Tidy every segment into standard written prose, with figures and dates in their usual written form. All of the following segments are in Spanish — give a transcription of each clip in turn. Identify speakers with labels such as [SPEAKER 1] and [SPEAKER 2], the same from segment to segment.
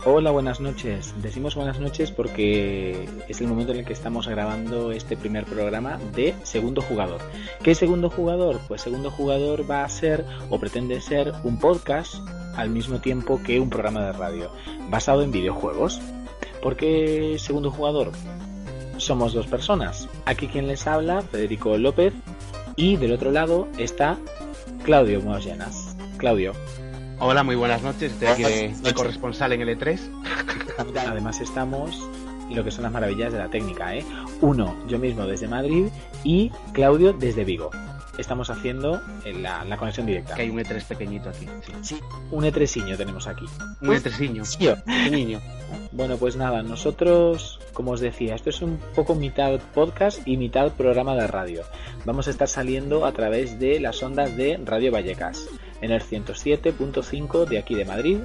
[SPEAKER 1] Hola, buenas noches. Decimos buenas noches porque es el momento en el que estamos grabando este primer programa de Segundo Jugador. ¿Qué es Segundo Jugador? Pues Segundo Jugador va a ser o pretende ser un podcast al mismo tiempo que un programa de radio basado en videojuegos. ¿Por qué Segundo Jugador? Somos dos personas. Aquí quien les habla, Federico López, y del otro lado está Claudio Moallanas. Claudio.
[SPEAKER 2] Hola, muy buenas noches. Estoy aquí de corresponsal en el E3.
[SPEAKER 1] Además estamos en lo que son las maravillas de la técnica, ¿eh? Uno, yo mismo desde Madrid y Claudio desde Vigo. Estamos haciendo la conexión directa.
[SPEAKER 2] Que hay un E3 pequeñito aquí.
[SPEAKER 1] Sí, un E3iño tenemos aquí.
[SPEAKER 2] Un E3iño.
[SPEAKER 1] Sí. Pequeñiño. Bueno, pues nada, nosotros, como os decía, esto es un poco mitad podcast y mitad programa de radio. Vamos a estar saliendo a través de las ondas de Radio Vallecas, en el 107.5 de aquí de Madrid,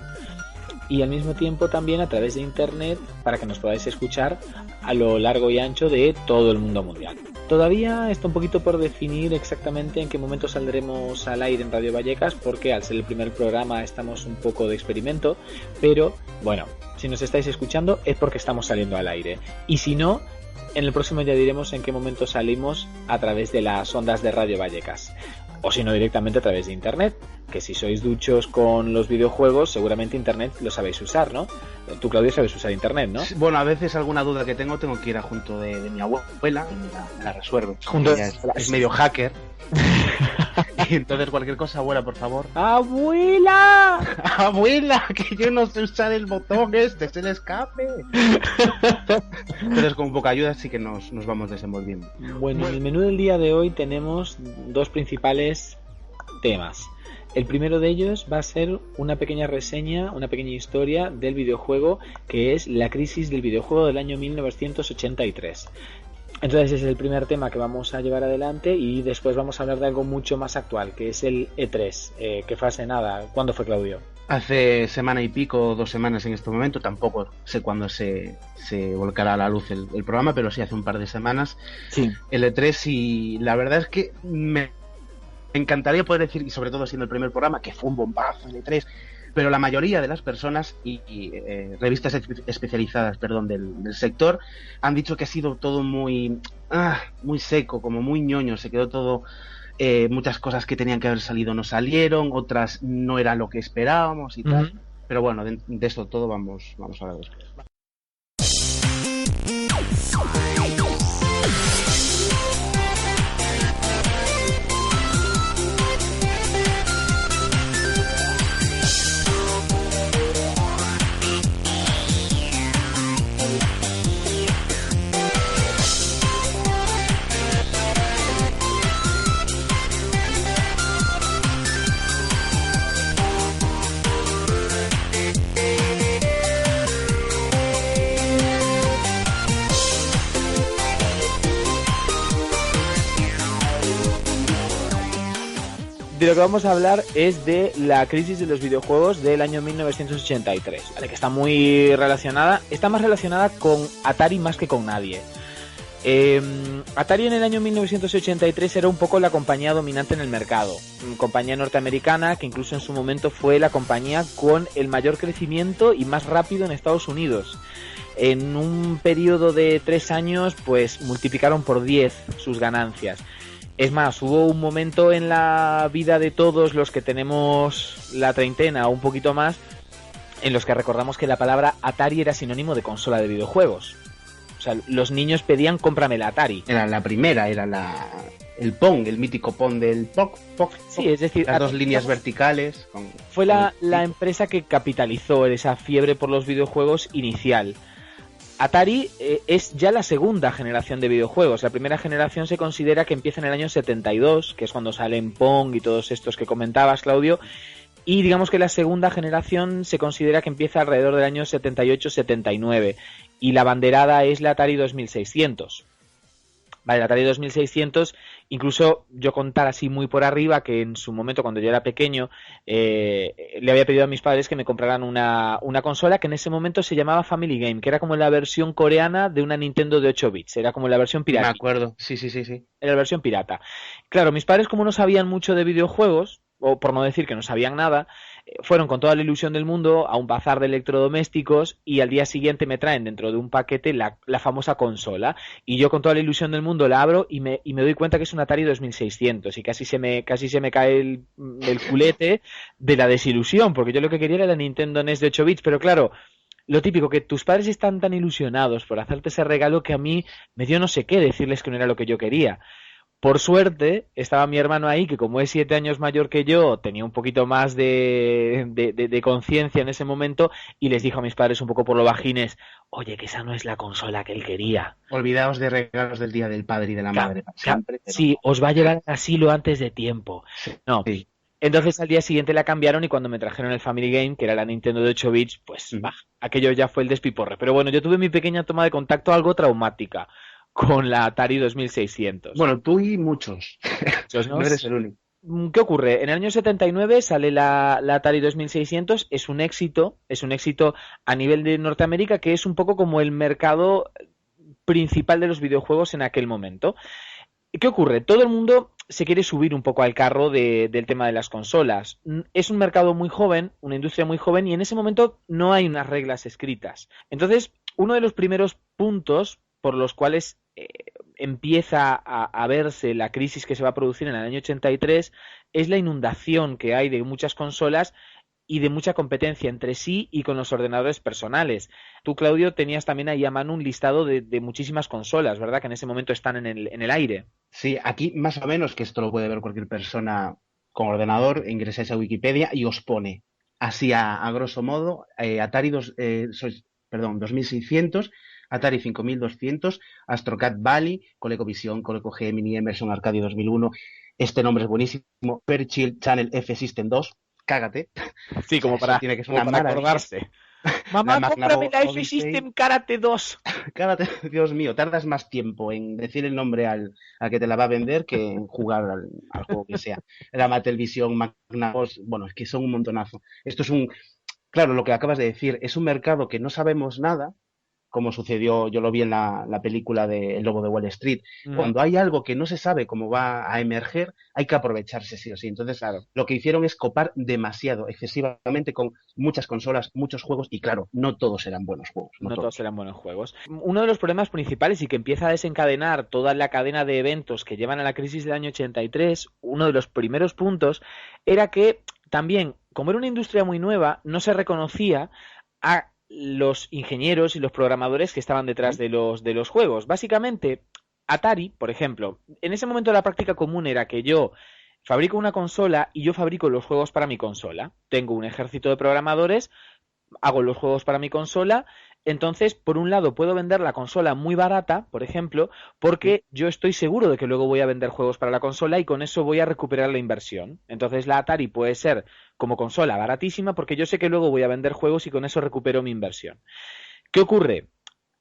[SPEAKER 1] y al mismo tiempo también a través de internet para que nos podáis escuchar a lo largo y ancho de todo el mundo mundial. Todavía está un poquito por definir exactamente en qué momento saldremos al aire en Radio Vallecas, porque al ser el primer programa estamos un poco de experimento, pero bueno, si nos estáis escuchando es porque estamos saliendo al aire, y si no, en el próximo ya diremos en qué momento salimos a través de las ondas de Radio Vallecas, o si no directamente a través de internet, que si sois duchos con los videojuegos seguramente internet lo sabéis usar, ¿no? Tú, Claudio, sabes usar internet, ¿no?
[SPEAKER 2] Bueno, a veces alguna duda que tengo que ir a junto de mi abuela y me la resuelve. Ella es medio hacker. Y entonces cualquier cosa, abuela, por favor.
[SPEAKER 1] ¡Abuela!
[SPEAKER 2] ¡Abuela! Que yo no sé usar el botón este, es el escape. Entonces con poca ayuda sí que nos vamos desenvolviendo.
[SPEAKER 1] Bueno, en el menú del día de hoy tenemos dos principales temas. El primero de ellos va a ser una pequeña reseña, una pequeña historia del videojuego, que es la crisis del videojuego del año 1983. Entonces ese es el primer tema que vamos a llevar adelante, y después vamos a hablar de algo mucho más actual, que es el E3, que fue hace nada. ¿Cuándo fue, Claudio?
[SPEAKER 2] Hace semana y pico, 2 semanas en este momento, tampoco sé cuándo se volcará a la luz el programa, pero sí hace un par de semanas.
[SPEAKER 1] Sí.
[SPEAKER 2] El E3, y la verdad es que me encantaría poder decir, y sobre todo siendo el primer programa, que fue un bombazo el E3, pero la mayoría de las personas y revistas especializadas, del sector, han dicho que ha sido todo muy seco, como muy ñoño. Se quedó todo, muchas cosas que tenían que haber salido no salieron, otras no eran lo que esperábamos y tal. Pero bueno, de eso todo vamos a hablar después.
[SPEAKER 1] De lo que vamos a hablar es de la crisis de los videojuegos del año 1983, ¿vale? Que está muy relacionada, está más relacionada con Atari más que con nadie. Atari en el año 1983 era un poco la compañía dominante en el mercado, compañía norteamericana que incluso en su momento fue la compañía con el mayor crecimiento y más rápido en Estados Unidos. En un periodo de 3 años, pues multiplicaron por 10 sus ganancias. Es más, hubo un momento en la vida de todos los que tenemos la treintena o un poquito más, en los que recordamos que la palabra Atari era sinónimo de consola de videojuegos. O sea, los niños pedían cómprame la Atari.
[SPEAKER 2] Era la primera, era el Pong, el mítico Pong del Pong.
[SPEAKER 1] Sí, es decir,
[SPEAKER 2] las 2 líneas verticales.
[SPEAKER 1] Fue la empresa que capitalizó esa fiebre por los videojuegos inicial. Atari es ya la segunda generación de videojuegos. La primera generación se considera que empieza en el año 72, que es cuando salen Pong y todos estos que comentabas, Claudio. Y digamos que la segunda generación se considera que empieza alrededor del año 78-79. Y la banderada es la Atari 2600. Vale, la Atari 2600, incluso yo contar así muy por arriba que en su momento cuando yo era pequeño le había pedido a mis padres que me compraran una consola que en ese momento se llamaba Family Game, que era como la versión coreana de una Nintendo de 8 bits, era como la versión pirata.
[SPEAKER 2] Me acuerdo, sí.
[SPEAKER 1] Era la versión pirata. Claro, mis padres como no sabían mucho de videojuegos, o por no decir que no sabían nada, Fueron con toda la ilusión del mundo a un bazar de electrodomésticos y al día siguiente me traen dentro de un paquete la famosa consola. Y yo con toda la ilusión del mundo la abro y me doy cuenta que es un Atari 2600 y casi se me cae el culete de la desilusión, porque yo lo que quería era la Nintendo NES de 8 bits, pero claro, lo típico, que tus padres están tan ilusionados por hacerte ese regalo que a mí me dio no sé qué decirles que no era lo que yo quería. Por suerte, estaba mi hermano ahí, que como es 7 años mayor que yo, tenía un poquito más de conciencia en ese momento, y les dijo a mis padres un poco por lo bajines, oye, que esa no es la consola que él quería.
[SPEAKER 2] Olvidaos de regalos del Día del Padre y de la Madre para siempre, pero
[SPEAKER 1] Sí, os va a llevar al asilo antes de tiempo. No.
[SPEAKER 2] sí.
[SPEAKER 1] Entonces al día siguiente la cambiaron y cuando me trajeron el Family Game, que era la Nintendo de 8 bits, pues bah, aquello ya fue el despiporre. Pero bueno, yo tuve mi pequeña toma de contacto algo traumática con la Atari 2600.
[SPEAKER 2] Bueno, tú y muchos.
[SPEAKER 1] Muchos, ¿no?
[SPEAKER 2] No eres el único.
[SPEAKER 1] ¿Qué ocurre? En el año 79 sale la Atari 2600, es un éxito a nivel de Norteamérica, que es un poco como el mercado principal de los videojuegos en aquel momento. ¿Qué ocurre? Todo el mundo se quiere subir un poco al carro del tema de las consolas. Es un mercado muy joven, una industria muy joven, y en ese momento no hay unas reglas escritas. Entonces, uno de los primeros puntos por los cuales empieza a verse la crisis que se va a producir en el año 83 es la inundación que hay de muchas consolas y de mucha competencia entre sí y con los ordenadores personales. Tú, Claudio, tenías también ahí a mano un listado de muchísimas consolas, ¿verdad? Que en ese momento están en el aire.
[SPEAKER 2] Sí, aquí más o menos, que esto lo puede ver cualquier persona con ordenador, ingresáis a Wikipedia y os pone, así a grosso modo, Atari 2600, Atari 5200, AstroCat Valley, ColecoVision, Coleco Gemini, Emerson Arcadia 2001, este nombre es buenísimo, Fairchild Channel F System 2, cágate,
[SPEAKER 1] Sí,
[SPEAKER 2] o sea, eso tiene que ser una maravilla.
[SPEAKER 1] acordarse.
[SPEAKER 2] La
[SPEAKER 1] Mamá, cómprame la
[SPEAKER 2] Odyssey,
[SPEAKER 1] F-System Karate 2.
[SPEAKER 2] Dios mío, tardas más tiempo en decir el nombre al que te la va a vender que en jugar al juego que sea. La Mattelvision, Magnavox, bueno, es que son un montonazo. Esto es claro, lo que acabas de decir, es un mercado que no sabemos nada, como sucedió, yo lo vi en la película de El Lobo de Wall Street. Cuando hay algo que no se sabe cómo va a emerger, hay que aprovecharse sí o sí. Entonces, claro, lo que hicieron es copar demasiado, excesivamente, con muchas consolas, muchos juegos, y claro, no todos eran buenos juegos.
[SPEAKER 1] No todos eran buenos juegos. Uno de los problemas principales y que empieza a desencadenar toda la cadena de eventos que llevan a la crisis del año 83, uno de los primeros puntos, era que también, como era una industria muy nueva, no se reconocía a los ingenieros y los programadores que estaban detrás de los juegos. Básicamente, Atari, por ejemplo, en ese momento la práctica común era que yo fabrico una consola y yo fabrico los juegos para mi consola. Tengo un ejército de programadores, hago los juegos para mi consola. Entonces, por un lado, puedo vender la consola muy barata, por ejemplo, porque yo estoy seguro de que luego voy a vender juegos para la consola y con eso voy a recuperar la inversión. Entonces, la Atari puede ser como consola baratísima porque yo sé que luego voy a vender juegos y con eso recupero mi inversión. ¿Qué ocurre?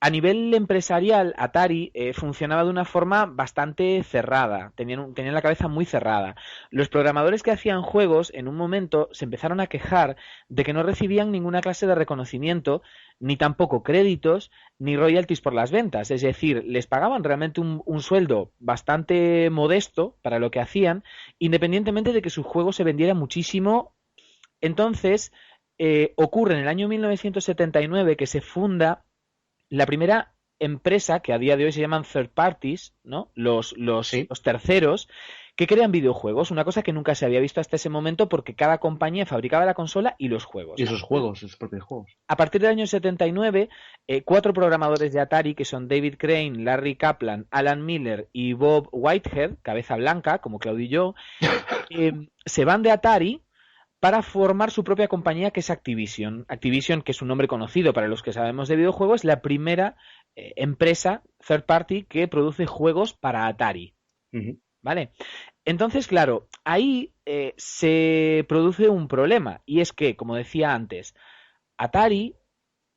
[SPEAKER 1] A nivel empresarial, Atari funcionaba de una forma bastante cerrada, tenían la cabeza muy cerrada. Los programadores que hacían juegos en un momento se empezaron a quejar de que no recibían ninguna clase de reconocimiento, ni tampoco créditos, ni royalties por las ventas. Es decir, les pagaban realmente un sueldo bastante modesto para lo que hacían, independientemente de que su juego se vendiera muchísimo. Entonces, ocurre en el año 1979 que se funda la primera empresa, que a día de hoy se llaman third parties, ¿no? Los terceros, que crean videojuegos, una cosa que nunca se había visto hasta ese momento porque cada compañía fabricaba la consola y los juegos.
[SPEAKER 2] Y sus propios juegos.
[SPEAKER 1] A partir del año 79, 4 programadores de Atari, que son David Crane, Larry Kaplan, Alan Miller y Bob Whitehead, cabeza blanca, como Claudio y yo, se van de Atari para formar su propia compañía, que es Activision. Activision, que es un nombre conocido para los que sabemos de videojuegos, es la primera empresa third party que produce juegos para Atari. ¿Vale? Entonces, claro, ahí se produce un problema, y es que, como decía antes, Atari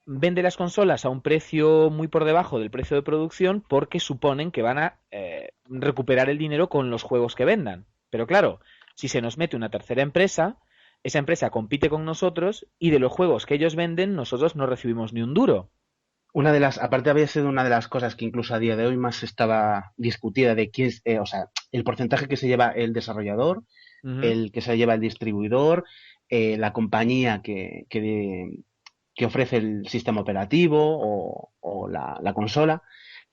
[SPEAKER 1] vende las consolas a un precio muy por debajo del precio de producción porque suponen que van a recuperar el dinero con los juegos que vendan. Pero claro, si se nos mete una tercera empresa, esa empresa compite con nosotros y de los juegos que ellos venden nosotros no recibimos ni un duro.
[SPEAKER 2] Aparte había sido una de las cosas que incluso a día de hoy más estaba discutida de quién es, o sea, el porcentaje que se lleva el desarrollador, el que se lleva el distribuidor, la compañía que ofrece el sistema operativo o la consola.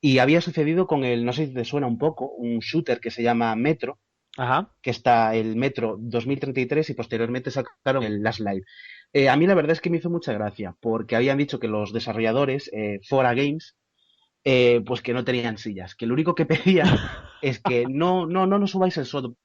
[SPEAKER 2] Y había sucedido con el, no sé si te suena un poco, un shooter que se llama Metro,
[SPEAKER 1] Ajá.
[SPEAKER 2] que está el Metro 2033 y posteriormente sacaron el Last Light. A mí la verdad es que me hizo mucha gracia, porque habían dicho que los desarrolladores, Fora Games, pues que no tenían sillas, que lo único que pedían es que no nos subáis el sueldo,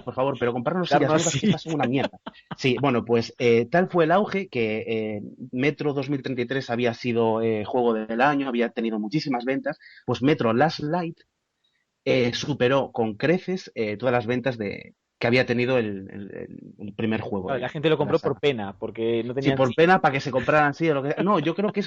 [SPEAKER 2] por favor, pero comprarnos sillas
[SPEAKER 1] Darnos
[SPEAKER 2] nuevas que
[SPEAKER 1] sí.
[SPEAKER 2] estas son una mierda. Sí, bueno, pues tal fue el auge que Metro 2033 había sido juego del año, había tenido muchísimas ventas, pues Metro Last Light superó con creces todas las ventas que había tenido el primer juego
[SPEAKER 1] La gente lo
[SPEAKER 2] de la
[SPEAKER 1] compró por
[SPEAKER 2] saga.
[SPEAKER 1] pena, porque no
[SPEAKER 2] Sí,
[SPEAKER 1] tenían
[SPEAKER 2] por
[SPEAKER 1] sillas.
[SPEAKER 2] pena para que se compraran así o lo que sea. No, yo creo que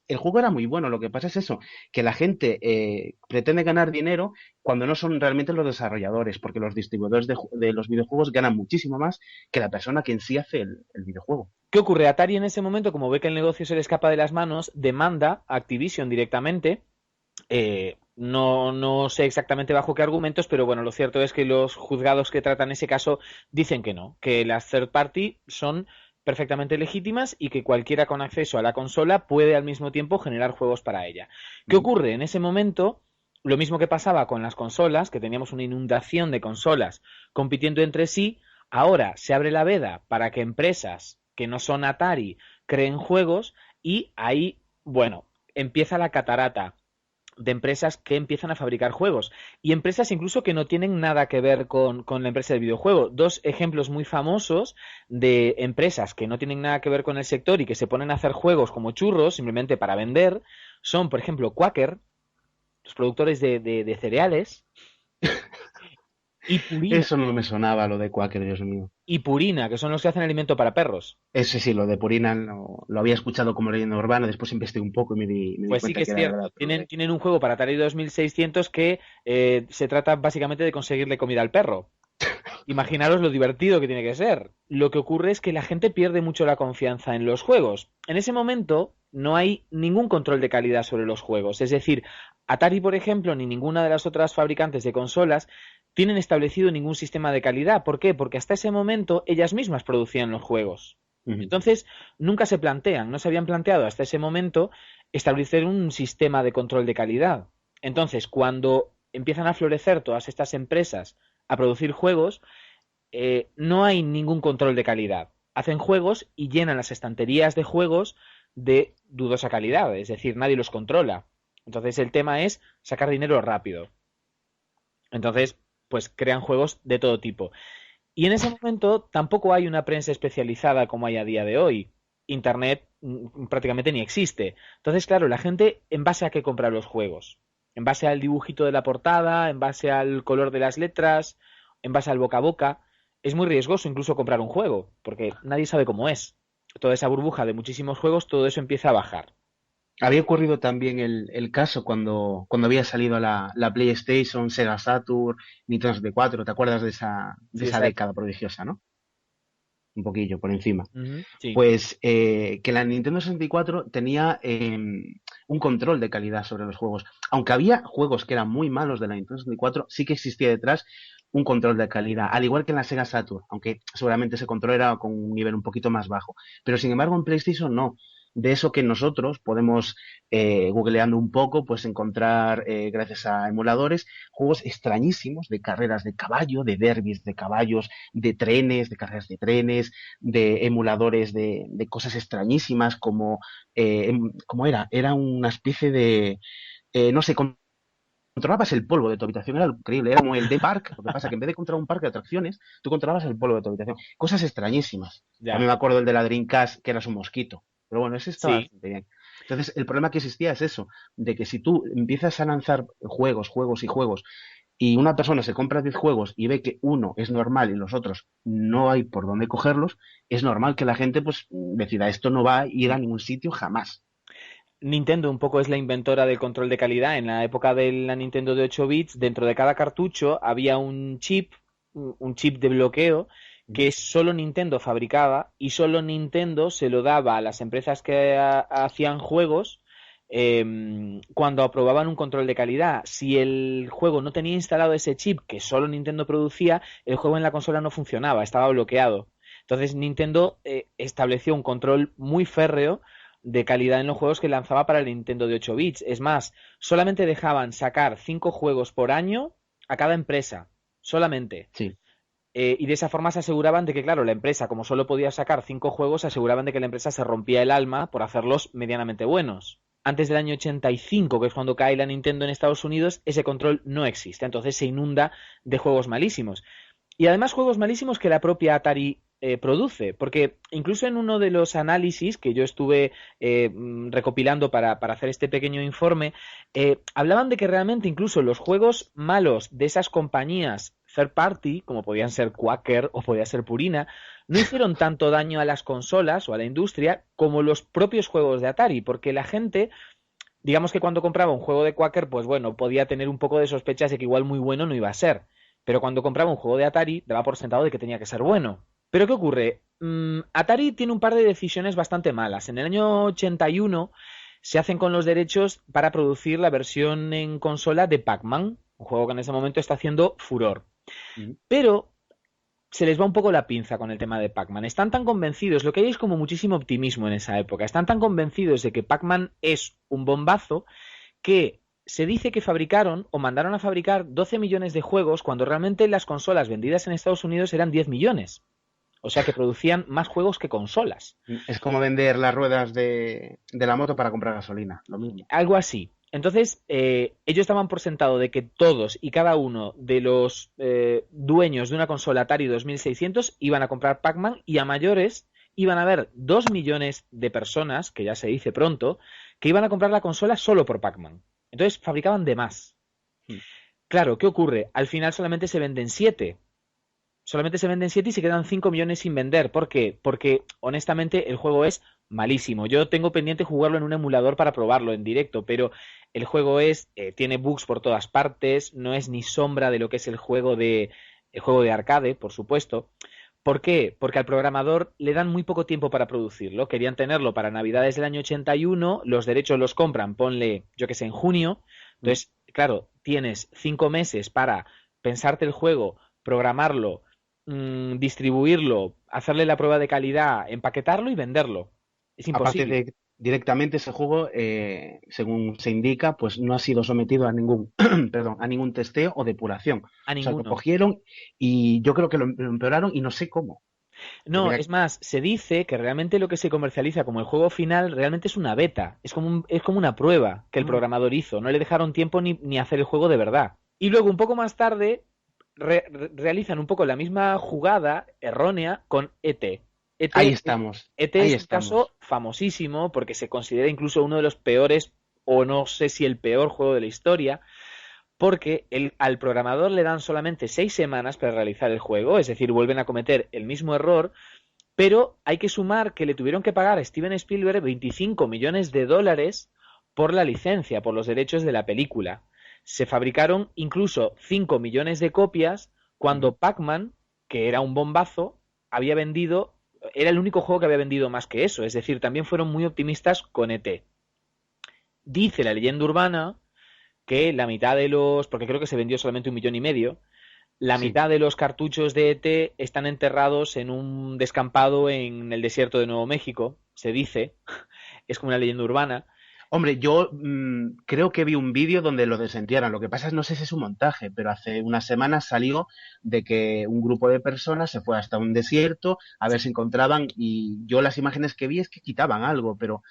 [SPEAKER 2] el juego era muy bueno. Lo que pasa es eso, que la gente pretende ganar dinero cuando no son realmente los desarrolladores, porque los distribuidores de los videojuegos ganan muchísimo más que la persona que en sí hace el videojuego.
[SPEAKER 1] ¿Qué ocurre? Atari en ese momento, como ve que el negocio se le escapa de las manos, demanda a Activision directamente. No sé exactamente bajo qué argumentos, pero bueno, lo cierto es que los juzgados que tratan ese caso dicen que no, que las third party son perfectamente legítimas y que cualquiera con acceso a la consola puede al mismo tiempo generar juegos para ella. ¿Qué
[SPEAKER 2] Ujú.
[SPEAKER 1] ocurre? En ese momento, lo mismo que pasaba con las consolas, que teníamos una inundación de consolas compitiendo entre sí, ahora se abre la veda para que empresas que no son Atari creen juegos y ahí, bueno, empieza la catarata de empresas que empiezan a fabricar juegos y empresas incluso que no tienen nada que ver con la empresa del videojuego. Dos ejemplos muy famosos de empresas que no tienen nada que ver con el sector y que se ponen a hacer juegos como churros simplemente para vender son, por ejemplo, Quaker, los productores de cereales, y Purina,
[SPEAKER 2] Eso no me sonaba, lo de Quaker, Dios mío.
[SPEAKER 1] y Purina, que son los que hacen alimento para perros.
[SPEAKER 2] Ese sí, lo de Purina lo había escuchado como leyenda urbana, después investigué un poco y me di
[SPEAKER 1] Pues sí que
[SPEAKER 2] cuenta que
[SPEAKER 1] es
[SPEAKER 2] era verdad.
[SPEAKER 1] cierto. Tienen un juego para Atari 2600 que se trata básicamente de conseguirle comida al perro. Imaginaros lo divertido que tiene que ser. Lo que ocurre es que la gente pierde mucho la confianza en los juegos. En ese momento no hay ningún control de calidad sobre los juegos. Es decir, Atari, por ejemplo, ni ninguna de las otras fabricantes de consolas tienen establecido ningún sistema de calidad. ¿Por qué? Porque hasta ese momento ellas mismas producían los juegos.
[SPEAKER 2] Ujú.
[SPEAKER 1] Entonces, nunca se plantean, no se habían planteado hasta ese momento establecer un sistema de control de calidad. Entonces, cuando empiezan a florecer todas estas empresas a producir juegos, no hay ningún control de calidad. Hacen juegos y llenan las estanterías de juegos de dudosa calidad, es decir, nadie los controla. Entonces el tema es sacar dinero rápido. Entonces, pues crean juegos de todo tipo. Y en ese momento tampoco hay una prensa especializada como hay a día de hoy. Internet prácticamente ni existe. Entonces, claro, la gente en base a qué compra los juegos. En base al dibujito de la portada, en base al color de las letras, en base al boca a boca. Es muy riesgoso incluso comprar un juego, porque nadie sabe cómo es. Toda esa burbuja de muchísimos juegos, todo eso empieza a bajar.
[SPEAKER 2] Había ocurrido también el caso cuando había salido la PlayStation, Sega Saturn, Nintendo 64. ¿Te acuerdas de
[SPEAKER 1] Sí,
[SPEAKER 2] esa
[SPEAKER 1] esa
[SPEAKER 2] década
[SPEAKER 1] época.
[SPEAKER 2] prodigiosa, no? Un poquillo por encima.
[SPEAKER 1] Ujú, sí.
[SPEAKER 2] Pues que la Nintendo 64 tenía un control de calidad sobre los juegos. Aunque había juegos que eran muy malos de la Nintendo 64, sí que existía detrás un control de calidad, al igual que en la Sega Saturn, aunque seguramente ese control era con un nivel un poquito más bajo. Pero sin embargo en PlayStation no. De eso que nosotros podemos, googleando un poco, pues encontrar, gracias a emuladores, juegos extrañísimos de carreras de caballo, de derbis de caballos, de trenes, de carreras de trenes, de emuladores de cosas extrañísimas como, ¿cómo era? Era una especie de, no sé, controlabas el polvo de tu habitación, era increíble, era como el de Park, lo que pasa que en vez de controlar un parque de atracciones, tú controlabas el polvo de tu habitación, cosas extrañísimas.
[SPEAKER 1] Ya.
[SPEAKER 2] También me acuerdo el de la Dreamcast, que era su mosquito, pero bueno, ese estaba
[SPEAKER 1] Sí.
[SPEAKER 2] bastante bien. Entonces, el problema que existía es eso, de que si tú empiezas a lanzar juegos, juegos y juegos, y una persona se compra 10 juegos y ve que uno es normal y los otros no hay por dónde cogerlos, es normal que la gente pues decida esto no va a ir a ningún sitio jamás.
[SPEAKER 1] Nintendo un poco es la inventora del control de calidad. En la época de la Nintendo de 8 bits, dentro de cada cartucho había un chip de bloqueo que solo Nintendo fabricaba y solo Nintendo se lo daba a las empresas que hacían juegos cuando aprobaban un control de calidad. Si el juego no tenía instalado ese chip que solo Nintendo producía, el juego en la consola no funcionaba, estaba bloqueado. Entonces Nintendo estableció un control muy férreo de calidad en los juegos que lanzaba para el Nintendo de 8 bits. Es más, solamente dejaban sacar 5 juegos por año a cada empresa, solamente.
[SPEAKER 2] Sí.
[SPEAKER 1] Y de esa forma se aseguraban de que, claro, la empresa, como solo podía sacar 5 juegos, se aseguraban de que la empresa se rompía el alma por hacerlos medianamente buenos. Antes del año 85, que es cuando cae la Nintendo en Estados Unidos, ese control no existe. Entonces se inunda de juegos malísimos. Y además juegos malísimos que la propia Atari produce, porque incluso en uno de los análisis que yo estuve recopilando para hacer este pequeño informe, hablaban de que realmente incluso los juegos malos de esas compañías third party, como podían ser Quaker o podía ser Purina, no hicieron tanto daño a las consolas o a la industria como los propios juegos de Atari, porque la gente, digamos que cuando compraba un juego de Quaker, pues bueno, podía tener un poco de sospechas de que igual muy bueno no iba a ser. Pero cuando compraba un juego de Atari, daba por sentado de que tenía que ser bueno. Pero ¿qué ocurre? Atari tiene un par de decisiones bastante malas. En el año 81 se hacen con los derechos para producir la versión en consola de Pac-Man, un juego que en ese momento está haciendo furor. Pero se les va un poco la pinza con el tema de Pac-Man. Están tan convencidos, lo que hay es como muchísimo optimismo en esa época, están tan convencidos de que Pac-Man es un bombazo que se dice que fabricaron o mandaron a fabricar 12 millones de juegos cuando realmente las consolas vendidas en Estados Unidos eran 10 millones. O sea que producían más juegos que consolas.
[SPEAKER 2] Es como vender las ruedas de la moto para comprar gasolina, lo mismo.
[SPEAKER 1] Algo así. Entonces, ellos daban por sentado de que todos y cada uno de los dueños de una consola Atari 2600 iban a comprar Pac-Man y a mayores iban a haber 2 millones de personas, que ya se dice pronto, que iban a comprar la consola solo por Pac-Man. Entonces, fabricaban de más. Claro, ¿qué ocurre? Al final solamente se venden 7. Solamente se venden 7 y se quedan 5 millones sin vender. ¿Por qué? Porque, honestamente, el juego es malísimo. Yo tengo pendiente jugarlo en un emulador para probarlo en directo, pero el juego tiene bugs por todas partes, no es ni sombra de lo que es el juego de arcade, por supuesto. ¿Por qué? Porque al programador le dan muy poco tiempo para producirlo. Querían tenerlo para Navidades del año 81, los derechos los compran, ponle, yo que sé, en junio. Entonces, claro, tienes 5 meses para pensarte el juego, programarlo, distribuirlo, hacerle la prueba de calidad, empaquetarlo y venderlo. Es
[SPEAKER 2] Aparte
[SPEAKER 1] imposible.
[SPEAKER 2] de directamente ese juego, según se indica, pues no ha sido sometido a ningún, perdón, a ningún testeo o depuración.
[SPEAKER 1] A
[SPEAKER 2] O sea, lo
[SPEAKER 1] ninguno.
[SPEAKER 2] cogieron y yo creo que lo empeoraron y no sé cómo.
[SPEAKER 1] No,
[SPEAKER 2] Porque
[SPEAKER 1] es más, se dice que realmente lo que se comercializa como el juego final realmente es una beta, es como una prueba que el
[SPEAKER 2] ah,
[SPEAKER 1] programador hizo, no le dejaron tiempo ni hacer el juego de verdad. Y luego un poco más tarde realizan un poco la misma jugada errónea con ET.
[SPEAKER 2] ahí
[SPEAKER 1] ET,
[SPEAKER 2] estamos,
[SPEAKER 1] ET
[SPEAKER 2] ahí
[SPEAKER 1] es un caso
[SPEAKER 2] estamos.
[SPEAKER 1] famosísimo porque se considera incluso uno de los peores, o no sé si el peor juego de la historia, porque al programador le dan solamente 6 semanas para realizar el juego, es decir, vuelven a cometer el mismo error, pero hay que sumar que le tuvieron que pagar a Steven Spielberg 25 millones de dólares por la licencia, por los derechos de la película. Se fabricaron incluso 5 millones de copias cuando Pac-Man, que era un bombazo, había vendido, era el único juego que había vendido más que eso, es decir, también fueron muy optimistas con ET. Dice la leyenda urbana que la mitad de los, porque creo que se vendió solamente 1,5 millones, la
[SPEAKER 2] Sí.
[SPEAKER 1] mitad de los cartuchos de ET están enterrados en un descampado en el desierto de Nuevo México, se dice, es como una leyenda urbana.
[SPEAKER 2] Hombre, yo creo que vi un vídeo donde lo desentierran. Lo que pasa es, no sé si es un montaje, pero hace unas semanas salió de que un grupo de personas se fue hasta un desierto a ver si encontraban y yo las imágenes que vi es que quitaban algo, pero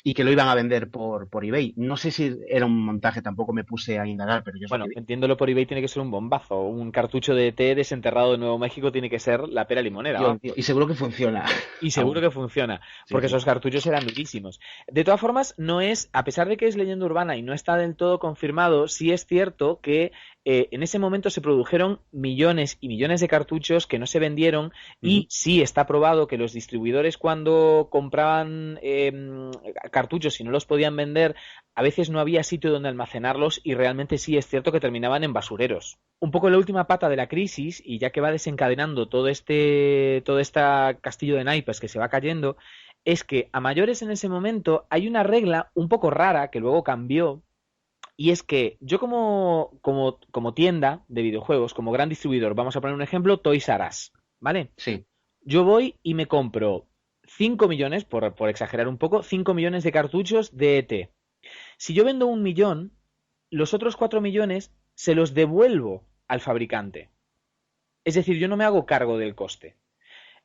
[SPEAKER 2] y que lo iban a vender por eBay. No sé si era un montaje, tampoco me puse a indagar, pero yo es lo que
[SPEAKER 1] Bueno,
[SPEAKER 2] vi.
[SPEAKER 1] vendiéndolo por eBay tiene que ser un bombazo. Un cartucho de ET desenterrado de Nuevo México tiene que ser la pera limonera,
[SPEAKER 2] Tío,
[SPEAKER 1] ¿va?
[SPEAKER 2] tío, y seguro que funciona
[SPEAKER 1] Y seguro
[SPEAKER 2] aún.
[SPEAKER 1] que funciona,
[SPEAKER 2] Sí,
[SPEAKER 1] porque
[SPEAKER 2] sí.
[SPEAKER 1] esos cartuchos eran durísimos. De todas formas, no es, a pesar de que es leyenda urbana y no está del todo confirmado, sí es cierto que en ese momento se produjeron millones y millones de cartuchos que no se vendieron y
[SPEAKER 2] Ujú.
[SPEAKER 1] sí está probado que los distribuidores cuando compraban cartuchos y no los podían vender, a veces no había sitio donde almacenarlos y realmente sí es cierto que terminaban en basureros. Un poco la última pata de la crisis, y ya que va desencadenando todo este castillo de naipes que se va cayendo, es que a mayores en ese momento hay una regla un poco rara que luego cambió, y es que yo como tienda de videojuegos, como gran distribuidor, vamos a poner un ejemplo, Toys R Us, ¿vale?
[SPEAKER 2] Sí.
[SPEAKER 1] Yo voy y me compro 5 millones, por exagerar un poco, 5 millones de cartuchos de ET. Si yo vendo 1 millón, los otros 4 millones se los devuelvo al fabricante. Es decir, yo no me hago cargo del coste.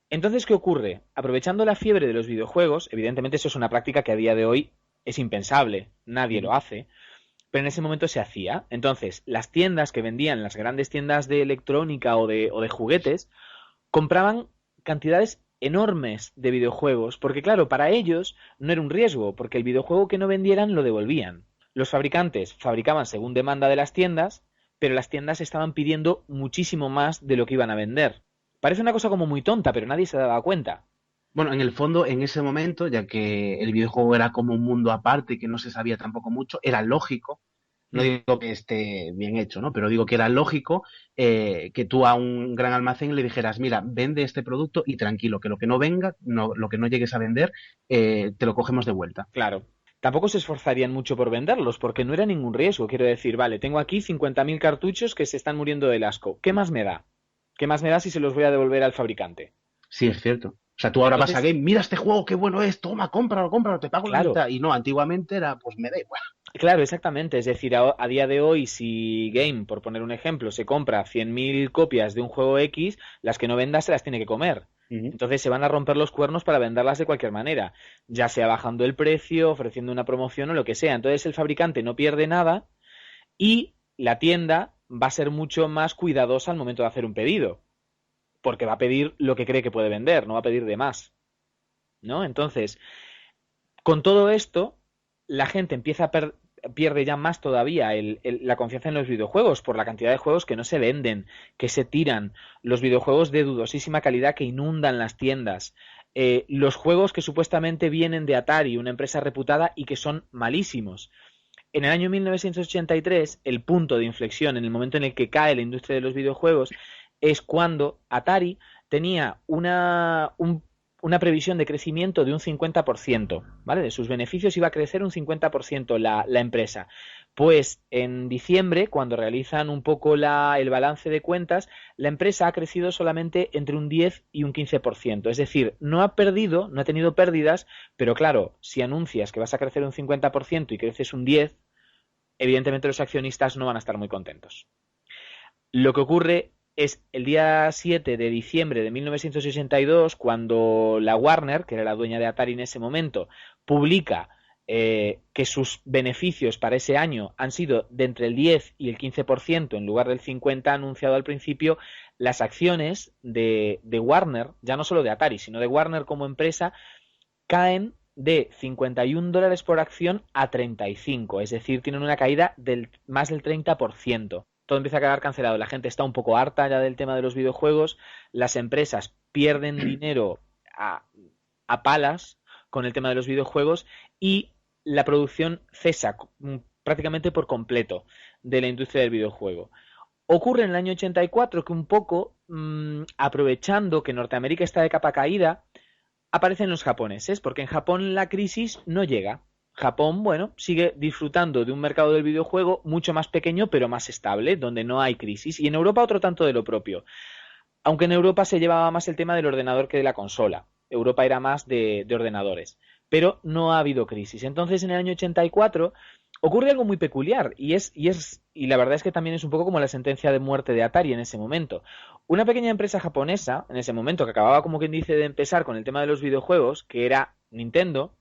[SPEAKER 1] Entonces, ¿qué ocurre? Aprovechando la fiebre de los videojuegos, evidentemente eso es una práctica que a día de hoy es impensable, nadie lo hace, pero en ese momento se hacía. Entonces, las tiendas que vendían, las grandes tiendas de electrónica o de juguetes, compraban cantidades enormes de videojuegos, porque claro, para ellos no era un riesgo, porque el videojuego que no vendieran lo devolvían. Los fabricantes fabricaban según demanda de las tiendas, pero las tiendas estaban pidiendo muchísimo más de lo que iban a vender. Parece una cosa como muy tonta, pero nadie se daba cuenta.
[SPEAKER 2] Bueno, en el fondo, en ese momento, ya que el videojuego era como un mundo aparte y que no se sabía tampoco mucho, era lógico, no
[SPEAKER 1] Mm.
[SPEAKER 2] digo que esté bien hecho, ¿no? Pero digo que era lógico que tú a un gran almacén le dijeras, mira, vende este producto y tranquilo, que lo que no venga, lo que no llegues a vender, te lo cogemos de vuelta.
[SPEAKER 1] Claro. Tampoco se esforzarían mucho por venderlos, porque no era ningún riesgo. Quiero decir, vale, tengo aquí 50.000 cartuchos que se están muriendo del asco. ¿Qué más me da? ¿Qué más me da si se los voy a devolver al fabricante?
[SPEAKER 2] Sí, es cierto. O sea, tú ahora vas a
[SPEAKER 1] Entonces,
[SPEAKER 2] Game, mira este juego, qué bueno es, toma, cómpralo, cómpralo, te pago la
[SPEAKER 1] claro,
[SPEAKER 2] mitad. Y no, antiguamente era, pues me da igual.
[SPEAKER 1] claro, exactamente. Es decir, a día de hoy, si Game, por poner un ejemplo, se compra 100.000 copias de un juego X, las que no venda se las tiene que comer.
[SPEAKER 2] Ujú.
[SPEAKER 1] Entonces se van a romper los cuernos para venderlas de cualquier manera, ya sea bajando el precio, ofreciendo una promoción o lo que sea. Entonces el fabricante no pierde nada y la tienda va a ser mucho más cuidadosa al momento de hacer un pedido, porque va a pedir lo que cree que puede vender, no va a pedir de más, ¿no? Entonces, con todo esto, la gente pierde ya más todavía la confianza en los videojuegos por la cantidad de juegos que no se venden, que se tiran, los videojuegos de dudosísima calidad que inundan las tiendas, los juegos que supuestamente vienen de Atari, una empresa reputada, y que son malísimos. En el año 1983, el punto de inflexión, en el momento en el que cae la industria de los videojuegos, es cuando Atari tenía una previsión de crecimiento de un 50%, ¿vale? De sus beneficios iba a crecer un 50% la empresa. Pues en diciembre, cuando realizan un poco el balance de cuentas, la empresa ha crecido solamente entre un 10 y un 15%. Es decir, no ha perdido, no ha tenido pérdidas, pero claro, si anuncias que vas a crecer un 50% y creces un 10%, evidentemente los accionistas no van a estar muy contentos. Lo que ocurre es el día 7 de diciembre de 1982, cuando la Warner, que era la dueña de Atari en ese momento, publica que sus beneficios para ese año han sido de entre el 10 y el 15% en lugar del 50% anunciado al principio. Las acciones de Warner, ya no solo de Atari, sino de Warner como empresa, caen de $51 por acción a 35, es decir, tienen una caída del más del 30%. Todo empieza a quedar cancelado, la gente está un poco harta ya del tema de los videojuegos, las empresas pierden dinero a palas con el tema de los videojuegos y la producción cesa prácticamente por completo de la industria del videojuego. Ocurre en el año 84 que un poco, aprovechando que Norteamérica está de capa caída, aparecen los japoneses, porque en Japón la crisis no llega. Japón, bueno, sigue disfrutando de un mercado del videojuego mucho más pequeño, pero más estable, donde no hay crisis. Y en Europa otro tanto de lo propio. Aunque en Europa se llevaba más el tema del ordenador que de la consola. Europa era más de ordenadores. Pero no ha habido crisis. Entonces, en el año 84 ocurre algo muy peculiar y la verdad es que también es un poco como la sentencia de muerte de Atari en ese momento. Una pequeña empresa japonesa, en ese momento, que acababa como quien dice de empezar con el tema de los videojuegos, que era Nintendo,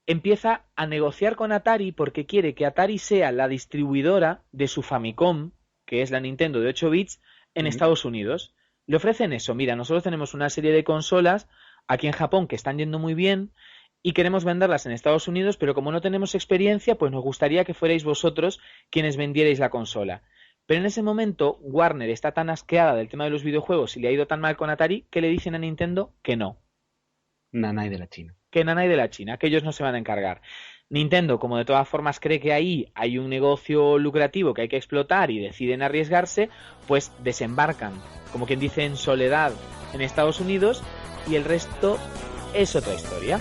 [SPEAKER 1] empieza a negociar con Atari porque quiere que Atari sea la distribuidora de su Famicom, que es la Nintendo de 8 bits, en Estados Unidos. Le ofrecen eso, mira, nosotros tenemos una serie de consolas aquí en Japón que están yendo muy bien y queremos venderlas en Estados Unidos, pero como no tenemos experiencia, pues nos gustaría que fuerais vosotros quienes vendierais la consola. Pero en ese momento Warner está tan asqueada del tema de los videojuegos y le ha ido tan mal con Atari que le dicen a Nintendo que no.
[SPEAKER 2] Nanai de la China.
[SPEAKER 1] Que Nanai de la China, que ellos no se van a encargar. Nintendo, como de todas formas cree que ahí hay un negocio lucrativo que hay que explotar y deciden arriesgarse, pues desembarcan, como quien dice, en soledad en Estados Unidos y el resto es otra historia.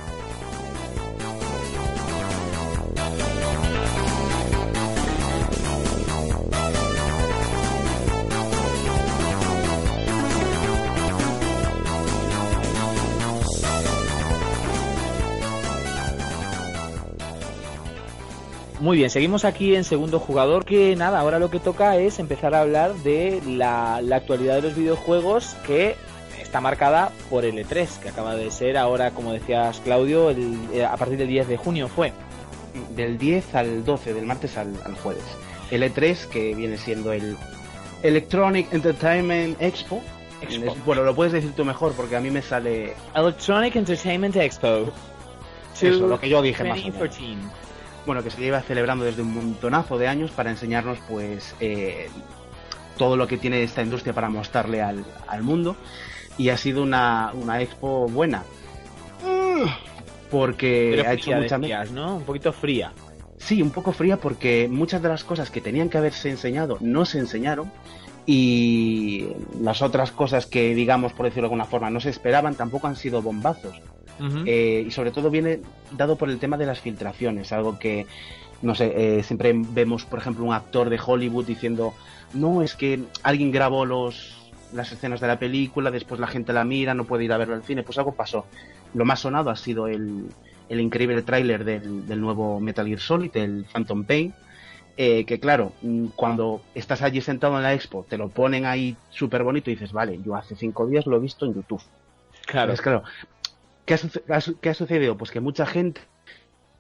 [SPEAKER 1] Muy bien, seguimos aquí en segundo jugador, que nada, ahora lo que toca es empezar a hablar de la actualidad de los videojuegos, que está marcada por el E3, que acaba de ser ahora, como decías Claudio, a partir del 10 de junio fue.
[SPEAKER 2] Del 10 al 12, del martes al jueves. El E3, que viene siendo el Electronic Entertainment Expo. Bueno, lo puedes decir tú mejor porque a mí me sale
[SPEAKER 1] Electronic Entertainment Expo.
[SPEAKER 2] Eso, lo que yo dije más o
[SPEAKER 1] 2014.
[SPEAKER 2] menos. Bueno, que se lleva celebrando desde un montonazo de años para enseñarnos pues todo lo que tiene esta industria para mostrarle al mundo, y ha sido una expo buena porque
[SPEAKER 1] Pero
[SPEAKER 2] ha hecho muchas
[SPEAKER 1] decías, ¿no? Un poquito fría.
[SPEAKER 2] Sí, un poco fría porque muchas de las cosas que tenían que haberse enseñado no se enseñaron, y las otras cosas que, digamos, por decirlo de alguna forma, no se esperaban tampoco han sido bombazos. Y sobre todo viene dado por el tema de las filtraciones, algo que, no sé, siempre vemos, por ejemplo, un actor de Hollywood diciendo, no, es que alguien grabó las escenas de la película, después la gente la mira, no puede ir a verlo al cine, pues algo pasó. Lo más sonado ha sido el increíble tráiler del nuevo Metal Gear Solid, el Phantom Pain, que claro, cuando estás allí sentado en la expo, te lo ponen ahí súper bonito y dices, vale, yo hace 5 días lo he visto en YouTube.
[SPEAKER 1] Claro.
[SPEAKER 2] Entonces, claro, ¿qué ha sucedido? Pues que mucha gente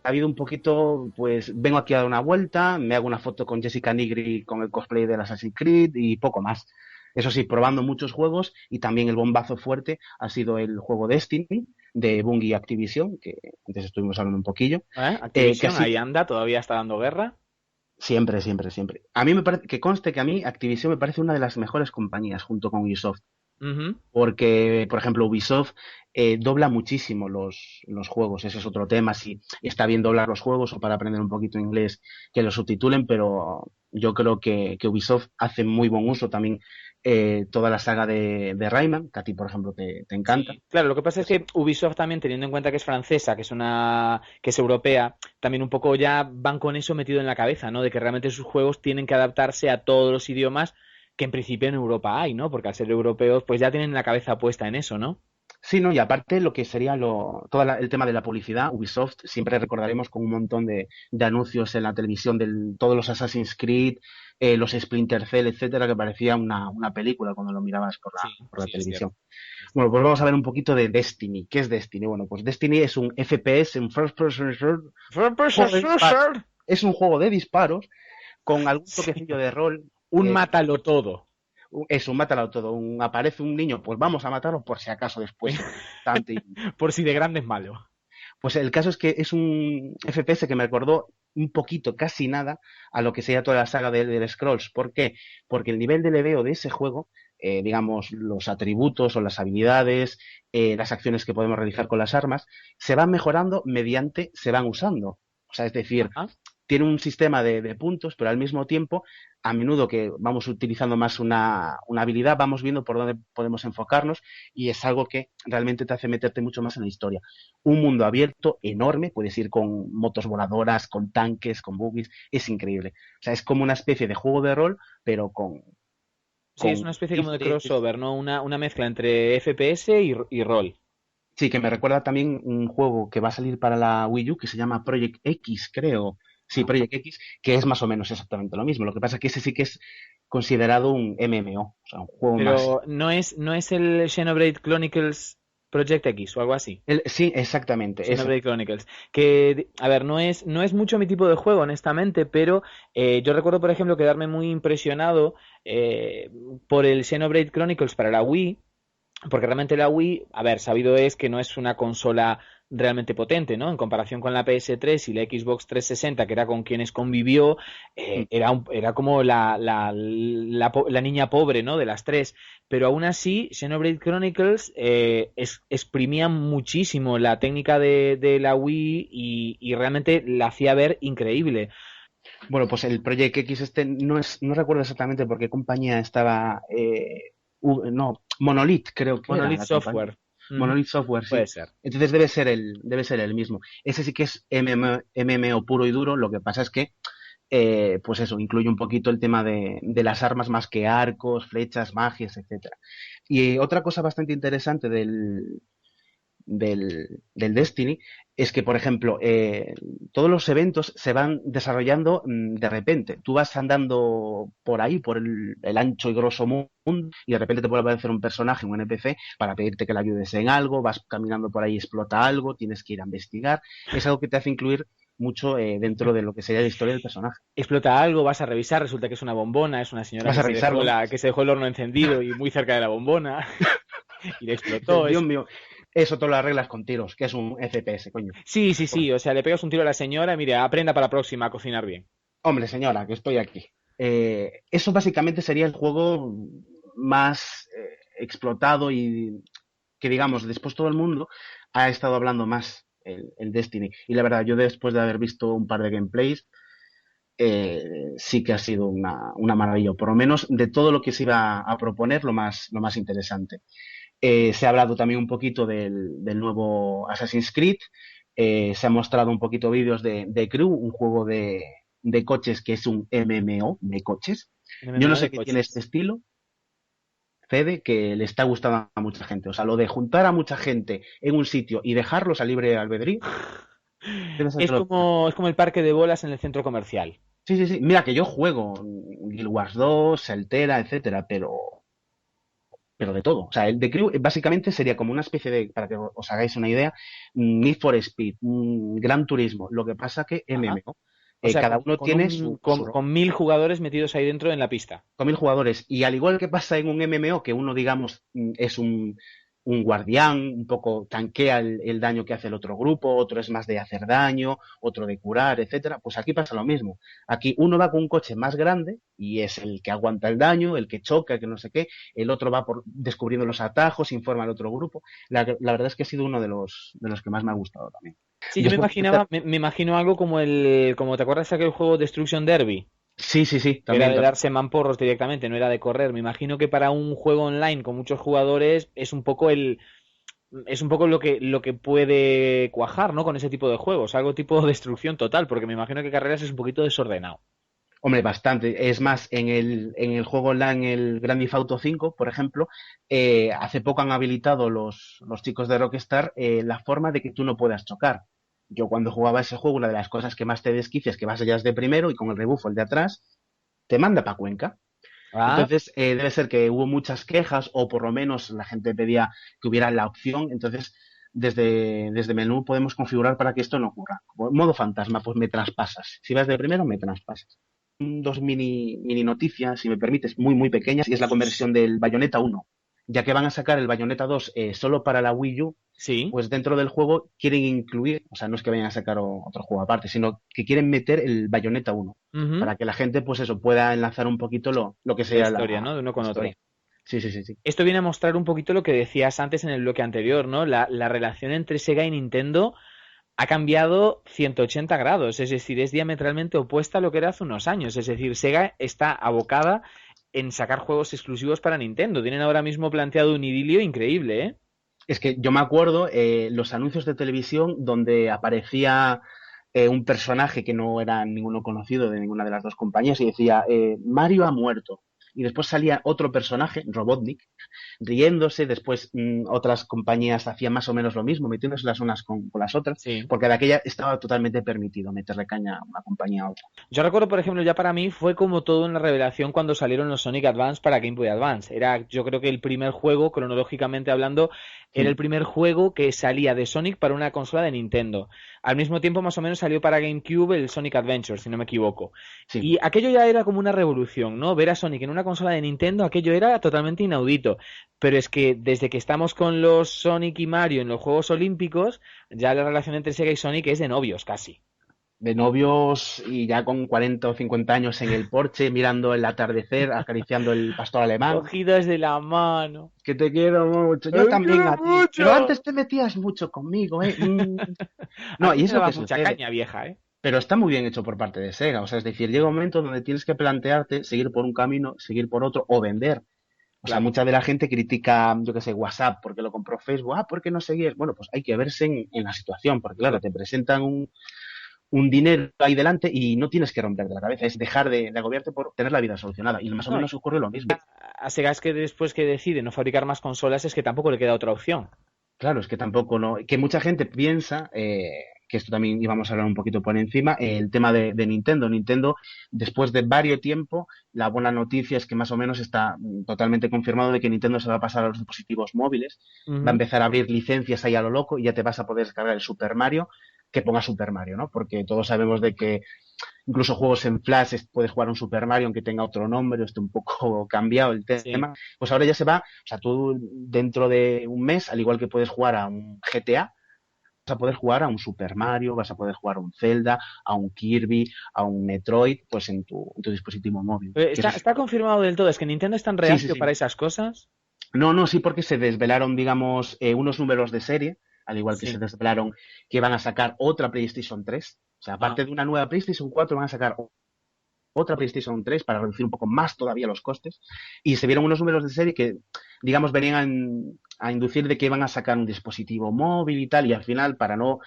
[SPEAKER 2] ha habido un poquito, pues vengo aquí a dar una vuelta, me hago una foto con Jessica Nigri con el cosplay del Assassin's Creed y poco más. Eso sí, probando muchos juegos, y también el bombazo fuerte ha sido el juego Destiny de Bungie y Activision, que antes estuvimos hablando un poquillo.
[SPEAKER 1] Activision, ahí anda, todavía está dando guerra.
[SPEAKER 2] Siempre, siempre, siempre. A mí me parece, que conste que a mí Activision me parece una de las mejores compañías junto con Ubisoft. Porque, por ejemplo, Ubisoft dobla muchísimo los juegos. Ese es otro tema, si está bien doblar los juegos o para aprender un poquito inglés que los subtitulen, pero yo creo que Ubisoft hace muy buen uso también toda la saga de Rayman, que a ti, por ejemplo, te encanta.
[SPEAKER 1] Sí, claro, lo que pasa es que Ubisoft también, teniendo en cuenta que es francesa, que es europea, también un poco ya van con eso metido en la cabeza, ¿no? De que realmente sus juegos tienen que adaptarse a todos los idiomas que en principio en Europa hay, ¿no? Porque al ser europeos, pues ya tienen la cabeza puesta en eso, ¿no?
[SPEAKER 2] Sí, no, y aparte lo que sería todo el tema de la publicidad, Ubisoft siempre recordaremos con un montón de anuncios en la televisión de todos los Assassin's Creed, los Splinter Cell, etcétera, que parecía una película cuando lo mirabas por la televisión. Bueno, pues vamos a ver un poquito de Destiny. ¿Qué es Destiny? Bueno, pues Destiny es un FPS, un First Person Shooter. Es un juego de disparos con algún toquecillo de rol.
[SPEAKER 1] Un mátalo todo.
[SPEAKER 2] Es un mátalo todo. Aparece un niño, pues vamos a matarlo por si acaso después.
[SPEAKER 1] Por si de grande es malo.
[SPEAKER 2] Pues el caso es que es un FPS que me recordó un poquito, casi nada, a lo que sería toda la saga de Scrolls. ¿Por qué? Porque el nivel de leveo de ese juego, digamos, los atributos o las habilidades, las acciones que podemos realizar con las armas, se van mejorando mediante se van usando. O sea, es decir, tiene un sistema de puntos, pero al mismo tiempo, a menudo que vamos utilizando más una habilidad, vamos viendo por dónde podemos enfocarnos, y es algo que realmente te hace meterte mucho más en la historia. Un mundo abierto, enorme, puedes ir con motos voladoras, con tanques, con buggies, es increíble. O sea, es como una especie de juego de rol, pero con...
[SPEAKER 1] Sí, es una especie como de crossover, ¿no? Una mezcla entre FPS y rol.
[SPEAKER 2] Sí, que me recuerda también un juego que va a salir para la Wii U que se llama Project X, creo. Sí, Project X, que es más o menos exactamente lo mismo. Lo que pasa es que ese sí que es considerado un MMO, o sea, un juego más...
[SPEAKER 1] Pero no es el Xenoblade Chronicles Project X o algo así.
[SPEAKER 2] Sí, exactamente.
[SPEAKER 1] Xenoblade Chronicles. Que, a ver, no es mucho mi tipo de juego, honestamente, pero yo recuerdo, por ejemplo, quedarme muy impresionado por el Xenoblade Chronicles para la Wii, porque realmente la Wii, a ver, sabido es que no es una consola realmente potente, ¿no? En comparación con la PS3 y la Xbox 360, que era con quienes convivió, era como la niña pobre, ¿no? De las tres. Pero aún así, Xenoblade Chronicles exprimía muchísimo la técnica de la Wii y realmente la hacía ver increíble.
[SPEAKER 2] Bueno, pues el Project X no recuerdo exactamente por qué compañía estaba... no, Monolith creo que
[SPEAKER 1] Monolith
[SPEAKER 2] era
[SPEAKER 1] Software.
[SPEAKER 2] Monolith Software, sí.
[SPEAKER 1] Puede ser.
[SPEAKER 2] Entonces debe ser el mismo. Ese sí que es MMO puro y duro. Lo que pasa es que, pues eso, incluye un poquito el tema de las armas más que arcos, flechas, magias, etcétera. Y otra cosa bastante interesante del Destiny es que, por ejemplo, todos los eventos se van desarrollando de repente. Tú vas andando por ahí, por el ancho y grosso mundo, y de repente te puede aparecer un personaje, un NPC, para pedirte que le ayudes en algo, vas caminando por ahí, explota algo, tienes que ir a investigar. Es algo que te hace incluir mucho dentro de lo que sería la historia del personaje.
[SPEAKER 1] Explota algo, vas a revisar, resulta que es una bombona, es una señora
[SPEAKER 2] Vas a revisarlo.
[SPEAKER 1] que se dejó el horno encendido y muy cerca de la bombona y le explotó.
[SPEAKER 2] Dios mío, eso todo lo arreglas con tiros, que es un FPS, coño.
[SPEAKER 1] Sí, sí, sí, o sea, le pegas un tiro a la señora y mire, aprenda para la próxima a cocinar bien.
[SPEAKER 2] Hombre, señora, que estoy aquí. Eso básicamente sería el juego más explotado y que, digamos, después todo el mundo ha estado hablando más el Destiny. Y la verdad, yo después de haber visto un par de gameplays, sí que ha sido una maravilla, por lo menos de todo lo que se iba a proponer, lo más interesante. Se ha hablado también un poquito del nuevo Assassin's Creed, se ha mostrado un poquito vídeos de Crew, un juego de coches que es un MMO de coches.
[SPEAKER 1] Un
[SPEAKER 2] Yo no
[SPEAKER 1] MMO
[SPEAKER 2] sé
[SPEAKER 1] de
[SPEAKER 2] qué tiene
[SPEAKER 1] coches.
[SPEAKER 2] este estilo, Fede, que le está gustando a mucha gente. O sea, lo de juntar a mucha gente en un sitio y dejarlos a libre albedrío, debe ser
[SPEAKER 1] Es como el parque de bolas en el centro comercial.
[SPEAKER 2] Sí, sí, sí. Mira que yo juego Guild Wars 2, Altera, etcétera, pero de todo. O sea, el de Crew básicamente sería como una especie de, para que os hagáis una idea, Need for Speed, Gran Turismo. Lo que pasa que
[SPEAKER 1] Ajá.
[SPEAKER 2] MMO.
[SPEAKER 1] O sea,
[SPEAKER 2] Cada uno tiene su rol.
[SPEAKER 1] con 1000 jugadores metidos ahí dentro en la pista.
[SPEAKER 2] Con 1000 jugadores. Y al igual que pasa en un MMO, que uno, digamos, es un guardián, un poco tanquea el daño que hace el otro grupo, otro es más de hacer daño, otro de curar, etcétera, pues aquí pasa lo mismo. Aquí uno va con un coche más grande y es el que aguanta el daño, el que choca, el que no sé qué, el otro va descubriendo los atajos, informa al otro grupo. La verdad es que ha sido uno de los que más me ha gustado también.
[SPEAKER 1] Sí, yo me
[SPEAKER 2] Después,
[SPEAKER 1] imaginaba, me imagino algo como te acuerdas de aquel juego Destruction Derby,
[SPEAKER 2] sí, sí, sí,
[SPEAKER 1] que era
[SPEAKER 2] también.
[SPEAKER 1] de darse mamporros directamente, no era de correr. Me imagino que para un juego online con muchos jugadores es un poco lo que puede cuajar, ¿no? Con ese tipo de juegos, algo tipo destrucción total, porque me imagino que carreras es un poquito desordenado.
[SPEAKER 2] Hombre, bastante. Es más, en el juego online, el Grand Theft Auto 5, por ejemplo, hace poco han habilitado los chicos de Rockstar la forma de que tú no puedas chocar. Yo cuando jugaba ese juego, una de las cosas que más te desquicia es que vas allá de primero y con el rebufo, el de atrás, te manda para Cuenca.
[SPEAKER 1] Ah,
[SPEAKER 2] Entonces, debe ser que hubo muchas quejas o por lo menos la gente pedía que hubiera la opción. Entonces, desde menú podemos configurar para que esto no ocurra. Como modo fantasma, pues me traspasas. Si vas de primero, me traspasas. Dos mini noticias, si me permites, muy pequeñas, y es la conversión del Bayonetta 1. Ya que van a sacar el Bayonetta 2 solo para la Wii U,
[SPEAKER 1] sí.
[SPEAKER 2] pues dentro del juego quieren incluir, o sea, no es que vayan a sacar otro juego aparte, sino que quieren meter el Bayonetta 1
[SPEAKER 1] Ujú.
[SPEAKER 2] para que la gente, pues eso, pueda enlazar un poquito lo que
[SPEAKER 1] La
[SPEAKER 2] sería
[SPEAKER 1] historia, ¿no? De uno
[SPEAKER 2] la
[SPEAKER 1] con otro.
[SPEAKER 2] historia. Sí, sí, sí, sí.
[SPEAKER 1] Esto viene a mostrar un poquito lo que decías antes en el bloque anterior, ¿no? La relación entre Sega y Nintendo ha cambiado 180 grados, es decir, es diametralmente opuesta a lo que era hace unos años. Es decir, Sega está abocada en sacar juegos exclusivos para Nintendo. Tienen ahora mismo planteado un idilio increíble, ¿eh?
[SPEAKER 2] Es que yo me acuerdo los anuncios de televisión donde aparecía un personaje que no era ninguno conocido de ninguna de las dos compañías y decía, Mario ha muerto. Y después salía otro personaje, Robotnik, riéndose. Después otras compañías hacían más o menos lo mismo, metiéndose las unas con las otras,
[SPEAKER 1] Sí.
[SPEAKER 2] porque de aquella estaba totalmente permitido meterle caña a una compañía a otra.
[SPEAKER 1] Yo recuerdo, por ejemplo, ya para mí fue como todo una revelación cuando salieron los Sonic Advance para Game Boy Advance. Era, yo creo que el primer juego, cronológicamente hablando, era
[SPEAKER 2] Hmm,
[SPEAKER 1] el primer juego que salía de Sonic para una consola de Nintendo. Al mismo tiempo, más o menos, salió para GameCube el Sonic Adventure, si no me equivoco.
[SPEAKER 2] sí.
[SPEAKER 1] Y aquello ya era como una revolución, ¿no? Ver a Sonic en una consola de Nintendo, aquello era totalmente inaudito. Pero es que desde que estamos con los Sonic y Mario en los Juegos Olímpicos, ya la relación entre Sega y Sonic es de novios casi.
[SPEAKER 2] De novios y ya con 40 o 50 años en el porche, mirando el atardecer, acariciando el pastor alemán.
[SPEAKER 1] Cogidos de la mano.
[SPEAKER 2] Que te quiero mucho. Yo
[SPEAKER 1] ¡Te
[SPEAKER 2] también
[SPEAKER 1] quiero
[SPEAKER 2] a ti. Pero
[SPEAKER 1] mucho!
[SPEAKER 2] antes te metías mucho conmigo, ¿eh?
[SPEAKER 1] A
[SPEAKER 2] No,
[SPEAKER 1] ti
[SPEAKER 2] y
[SPEAKER 1] me
[SPEAKER 2] es lo que
[SPEAKER 1] dabas mucha
[SPEAKER 2] sucede.
[SPEAKER 1] caña, vieja, ¿eh?
[SPEAKER 2] Pero está muy bien hecho por parte de Sega. O sea, es decir, llega un momento donde tienes que plantearte seguir por un camino, seguir por otro o vender. O sea,
[SPEAKER 1] Claro.
[SPEAKER 2] mucha de la gente critica, yo qué sé, WhatsApp porque lo compró Facebook. Ah, ¿por qué no seguías? Bueno, pues hay que verse en la situación, porque claro, te presentan un dinero ahí delante y no tienes que romperte la cabeza, es dejar de agobiarte por tener la vida solucionada. Y más o
[SPEAKER 1] No,
[SPEAKER 2] menos ocurre lo mismo.
[SPEAKER 1] a Sega es que después que decide no fabricar más consolas es que tampoco le queda otra opción.
[SPEAKER 2] Claro, es que tampoco no. Que mucha gente piensa, que esto también íbamos a hablar un poquito por encima, el tema de Nintendo. Nintendo, después de varios tiempo, la buena noticia es que más o menos está totalmente confirmado de que Nintendo se va a pasar a los dispositivos móviles, va a
[SPEAKER 1] Ujú.
[SPEAKER 2] empezar a abrir licencias ahí a lo loco y ya te vas a poder descargar el Super Mario, que ponga Super Mario, ¿no? Porque todos sabemos de que incluso juegos en Flash puedes jugar un Super Mario aunque tenga otro nombre, esté un poco cambiado el
[SPEAKER 1] Sí.
[SPEAKER 2] tema. Pues ahora ya se va, o sea, tú dentro de un mes, al igual que puedes jugar a un GTA, vas a poder jugar a un Super Mario, vas a poder jugar a un Zelda, a un Kirby, a un Metroid, pues en tu dispositivo móvil. Que
[SPEAKER 1] ¿Está,
[SPEAKER 2] eso es...
[SPEAKER 1] está confirmado del todo? ¿Es que Nintendo es tan
[SPEAKER 2] Sí, sí,
[SPEAKER 1] reacio para
[SPEAKER 2] sí.
[SPEAKER 1] esas cosas?
[SPEAKER 2] No, no, sí, porque se desvelaron, digamos, unos números de serie, al igual que se
[SPEAKER 1] Sí.
[SPEAKER 2] desvelaron que van a sacar otra PlayStation 3. O sea,
[SPEAKER 1] Ah,
[SPEAKER 2] aparte de una nueva PlayStation 4, van a sacar otra PlayStation 3 para reducir un poco más todavía los costes. Y se vieron unos números de serie que, digamos, venían a inducir de que iban a sacar un dispositivo móvil y tal, y al final, para no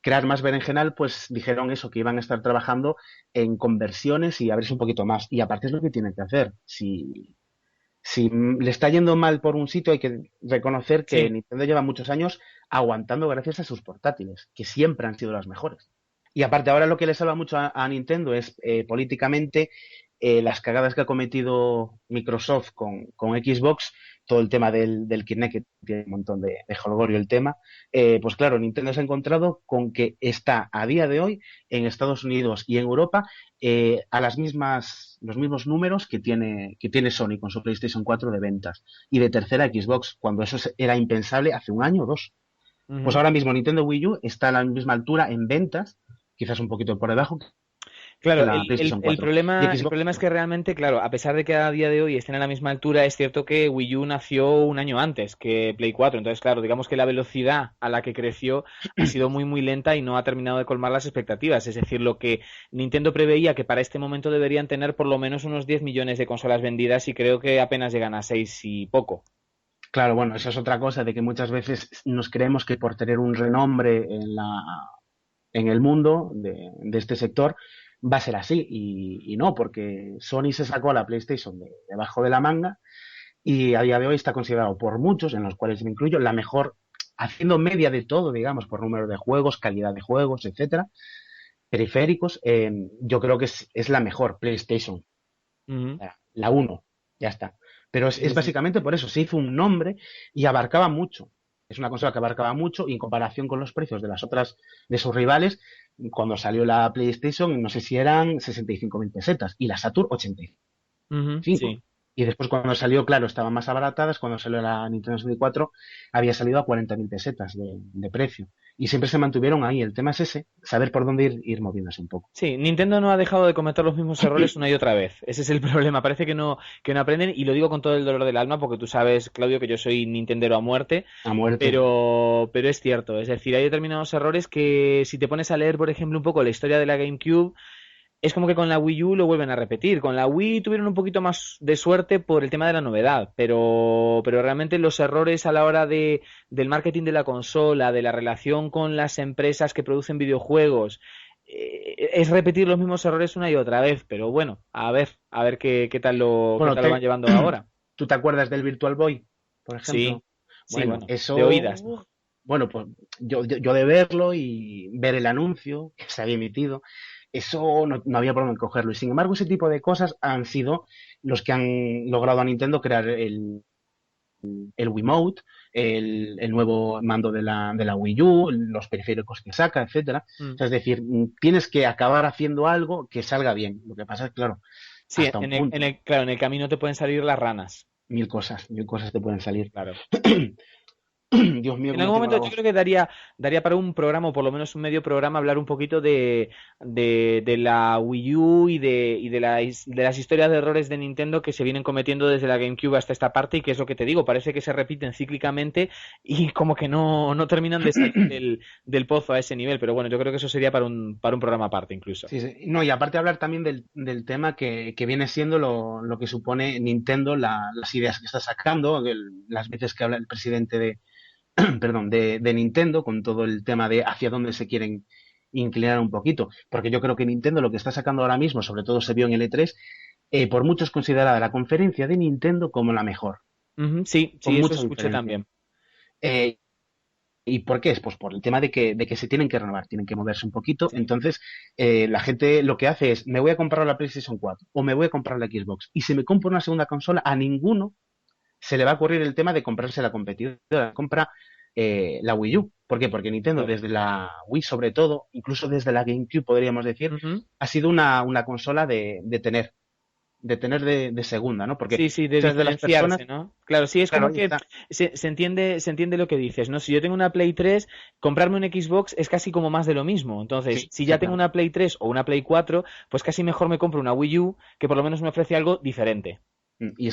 [SPEAKER 2] crear más berenjenal, pues dijeron eso, que iban a estar trabajando en conversiones y abrirse un poquito más. Y aparte es lo que tienen que hacer. Si le está yendo mal por un sitio, hay que reconocer que
[SPEAKER 1] sí.
[SPEAKER 2] Nintendo lleva muchos años aguantando gracias a sus portátiles, que siempre han sido las mejores. Y aparte, ahora lo que le salva mucho a Nintendo es políticamente las cagadas que ha cometido Microsoft con Xbox, todo el tema del Kinect, que tiene un montón de jolgorio el tema. Pues claro, Nintendo se ha encontrado con que está a día de hoy en Estados Unidos y en Europa a los mismos números que tiene Sony con su PlayStation 4 de ventas y de tercera Xbox, cuando eso era impensable hace un año o dos. Pues
[SPEAKER 1] Ujú.
[SPEAKER 2] ahora mismo Nintendo Wii U está a la misma altura en ventas, quizás un poquito por debajo que
[SPEAKER 1] Claro,
[SPEAKER 2] la PlayStation
[SPEAKER 1] el
[SPEAKER 2] 4. Y
[SPEAKER 1] problema, el
[SPEAKER 2] Xbox,
[SPEAKER 1] problema es que realmente, claro, a pesar de que a día de hoy estén a la misma altura, es cierto que Wii U nació un año antes que Play 4. Entonces, claro, digamos que la velocidad a la que creció ha sido muy, muy lenta y no ha terminado de colmar las expectativas. Es decir, lo que Nintendo preveía que para este momento deberían tener por lo menos unos 10 millones de consolas vendidas y creo que apenas llegan a 6 y poco.
[SPEAKER 2] claro, bueno, esa es otra cosa de que muchas veces nos creemos que por tener un renombre en el mundo de este sector va a ser así y no, porque Sony se sacó a la PlayStation debajo de la manga y a día de hoy está considerado por muchos, en los cuales me incluyo, la mejor, haciendo media de todo, digamos, por número de juegos, calidad de juegos, etcétera, periféricos, yo creo que es la mejor PlayStation,
[SPEAKER 1] Ujú.
[SPEAKER 2] la uno, ya está. Pero es,
[SPEAKER 1] Sí,
[SPEAKER 2] es
[SPEAKER 1] sí, sí.
[SPEAKER 2] básicamente por eso, se hizo un nombre y abarcaba mucho. Es una consola que abarcaba mucho y en comparación con los precios de las otras, de sus rivales, cuando salió la PlayStation, no sé si eran 65.000 pesetas y la Saturn 85.
[SPEAKER 1] Ujú. Sí.
[SPEAKER 2] Y después cuando salió, claro, estaban más abaratadas. Cuando salió la Nintendo 64 había salido a 40.000 pesetas de precio. Y siempre se mantuvieron ahí. El tema es ese, saber por dónde ir moviéndose un poco.
[SPEAKER 1] Sí, Nintendo no ha dejado de cometer los mismos errores una y otra vez. Ese es el problema. Parece que no aprenden y lo digo con todo el dolor del alma porque tú sabes, Claudio, que yo soy nintendero a muerte,
[SPEAKER 2] A muerte.
[SPEAKER 1] pero es cierto. Es decir, hay determinados errores que si te pones a leer, por ejemplo, un poco la historia de la GameCube, es como que con la Wii U lo vuelven a repetir. Con la Wii tuvieron un poquito más de suerte por el tema de la novedad, pero realmente los errores a la hora del marketing de la consola, de la relación con las empresas que producen videojuegos, es repetir los mismos errores una y otra vez. Pero bueno, a ver qué
[SPEAKER 2] Bueno,
[SPEAKER 1] tal lo van llevando ahora.
[SPEAKER 2] ¿tú te acuerdas del Virtual Boy, por ejemplo?
[SPEAKER 1] Sí, sí,
[SPEAKER 2] Bueno,
[SPEAKER 1] bueno, de oídas.
[SPEAKER 2] eso, bueno, pues yo de verlo y ver el anuncio que se había emitido, eso no había por dónde cogerlo. Y sin embargo, ese tipo de cosas han sido los que han logrado a Nintendo crear el Wiimote, el nuevo mando de la Wii U, los periféricos que saca, etcétera. O
[SPEAKER 1] Mm.
[SPEAKER 2] sea, es decir, tienes que acabar haciendo algo que salga bien. Lo que pasa es, claro,
[SPEAKER 1] Sí,
[SPEAKER 2] hasta un punto.
[SPEAKER 1] claro, en el camino te pueden salir las ranas.
[SPEAKER 2] Mil cosas te pueden salir.
[SPEAKER 1] Claro.
[SPEAKER 2] Dios mío,
[SPEAKER 1] En
[SPEAKER 2] cómo
[SPEAKER 1] algún
[SPEAKER 2] tengo la
[SPEAKER 1] momento yo
[SPEAKER 2] voz.
[SPEAKER 1] creo que daría para un programa, o por lo menos un medio programa, hablar un poquito de la Wii U de las historias de errores de Nintendo que se vienen cometiendo desde la GameCube hasta esta parte y que es lo que te digo, parece que se repiten cíclicamente y como que no terminan de salir del pozo a ese nivel, pero bueno, yo creo que eso sería para un programa aparte incluso.
[SPEAKER 2] Sí, sí. No, y aparte hablar también del tema que viene siendo lo que supone Nintendo, las ideas que está sacando, las veces que habla el presidente perdón, de Nintendo con todo el tema de hacia dónde se quieren inclinar un poquito. Porque yo creo que Nintendo lo que está sacando ahora mismo, sobre todo se vio en el E3, por muchos considerada la conferencia de Nintendo como la mejor,
[SPEAKER 1] Ujú, sí,
[SPEAKER 2] con
[SPEAKER 1] sí, eso
[SPEAKER 2] mucha
[SPEAKER 1] escuché
[SPEAKER 2] diferencia.
[SPEAKER 1] también.
[SPEAKER 2] ¿Y por qué es? Pues por el tema de que se tienen que renovar, tienen que moverse un poquito. Entonces, la gente lo que hace es, me voy a comprar la PlayStation 4 o me voy a comprar la Xbox. Y si me compro una segunda consola, a ninguno se le va a ocurrir el tema de comprarse la competidora. Compra la Wii U. ¿Por qué? Porque Nintendo,
[SPEAKER 1] Claro.
[SPEAKER 2] desde la Wii sobre todo, incluso desde la GameCube, podríamos decir,
[SPEAKER 1] Ujú.
[SPEAKER 2] ha sido una consola de segunda, ¿no? Porque
[SPEAKER 1] Sí, sí, de
[SPEAKER 2] muchas de las personas,
[SPEAKER 1] diferenciarse, ¿no? Claro, sí, es
[SPEAKER 2] claro,
[SPEAKER 1] como
[SPEAKER 2] ahí
[SPEAKER 1] que
[SPEAKER 2] está.
[SPEAKER 1] se entiende lo que dices, ¿no? Si yo tengo una Play 3, comprarme un Xbox es casi como más de lo mismo. Entonces,
[SPEAKER 2] Sí,
[SPEAKER 1] si ya tengo
[SPEAKER 2] exactamente.
[SPEAKER 1] una Play 3 o una Play 4, pues casi mejor me compro una Wii U que por lo menos me ofrece algo diferente.
[SPEAKER 2] Y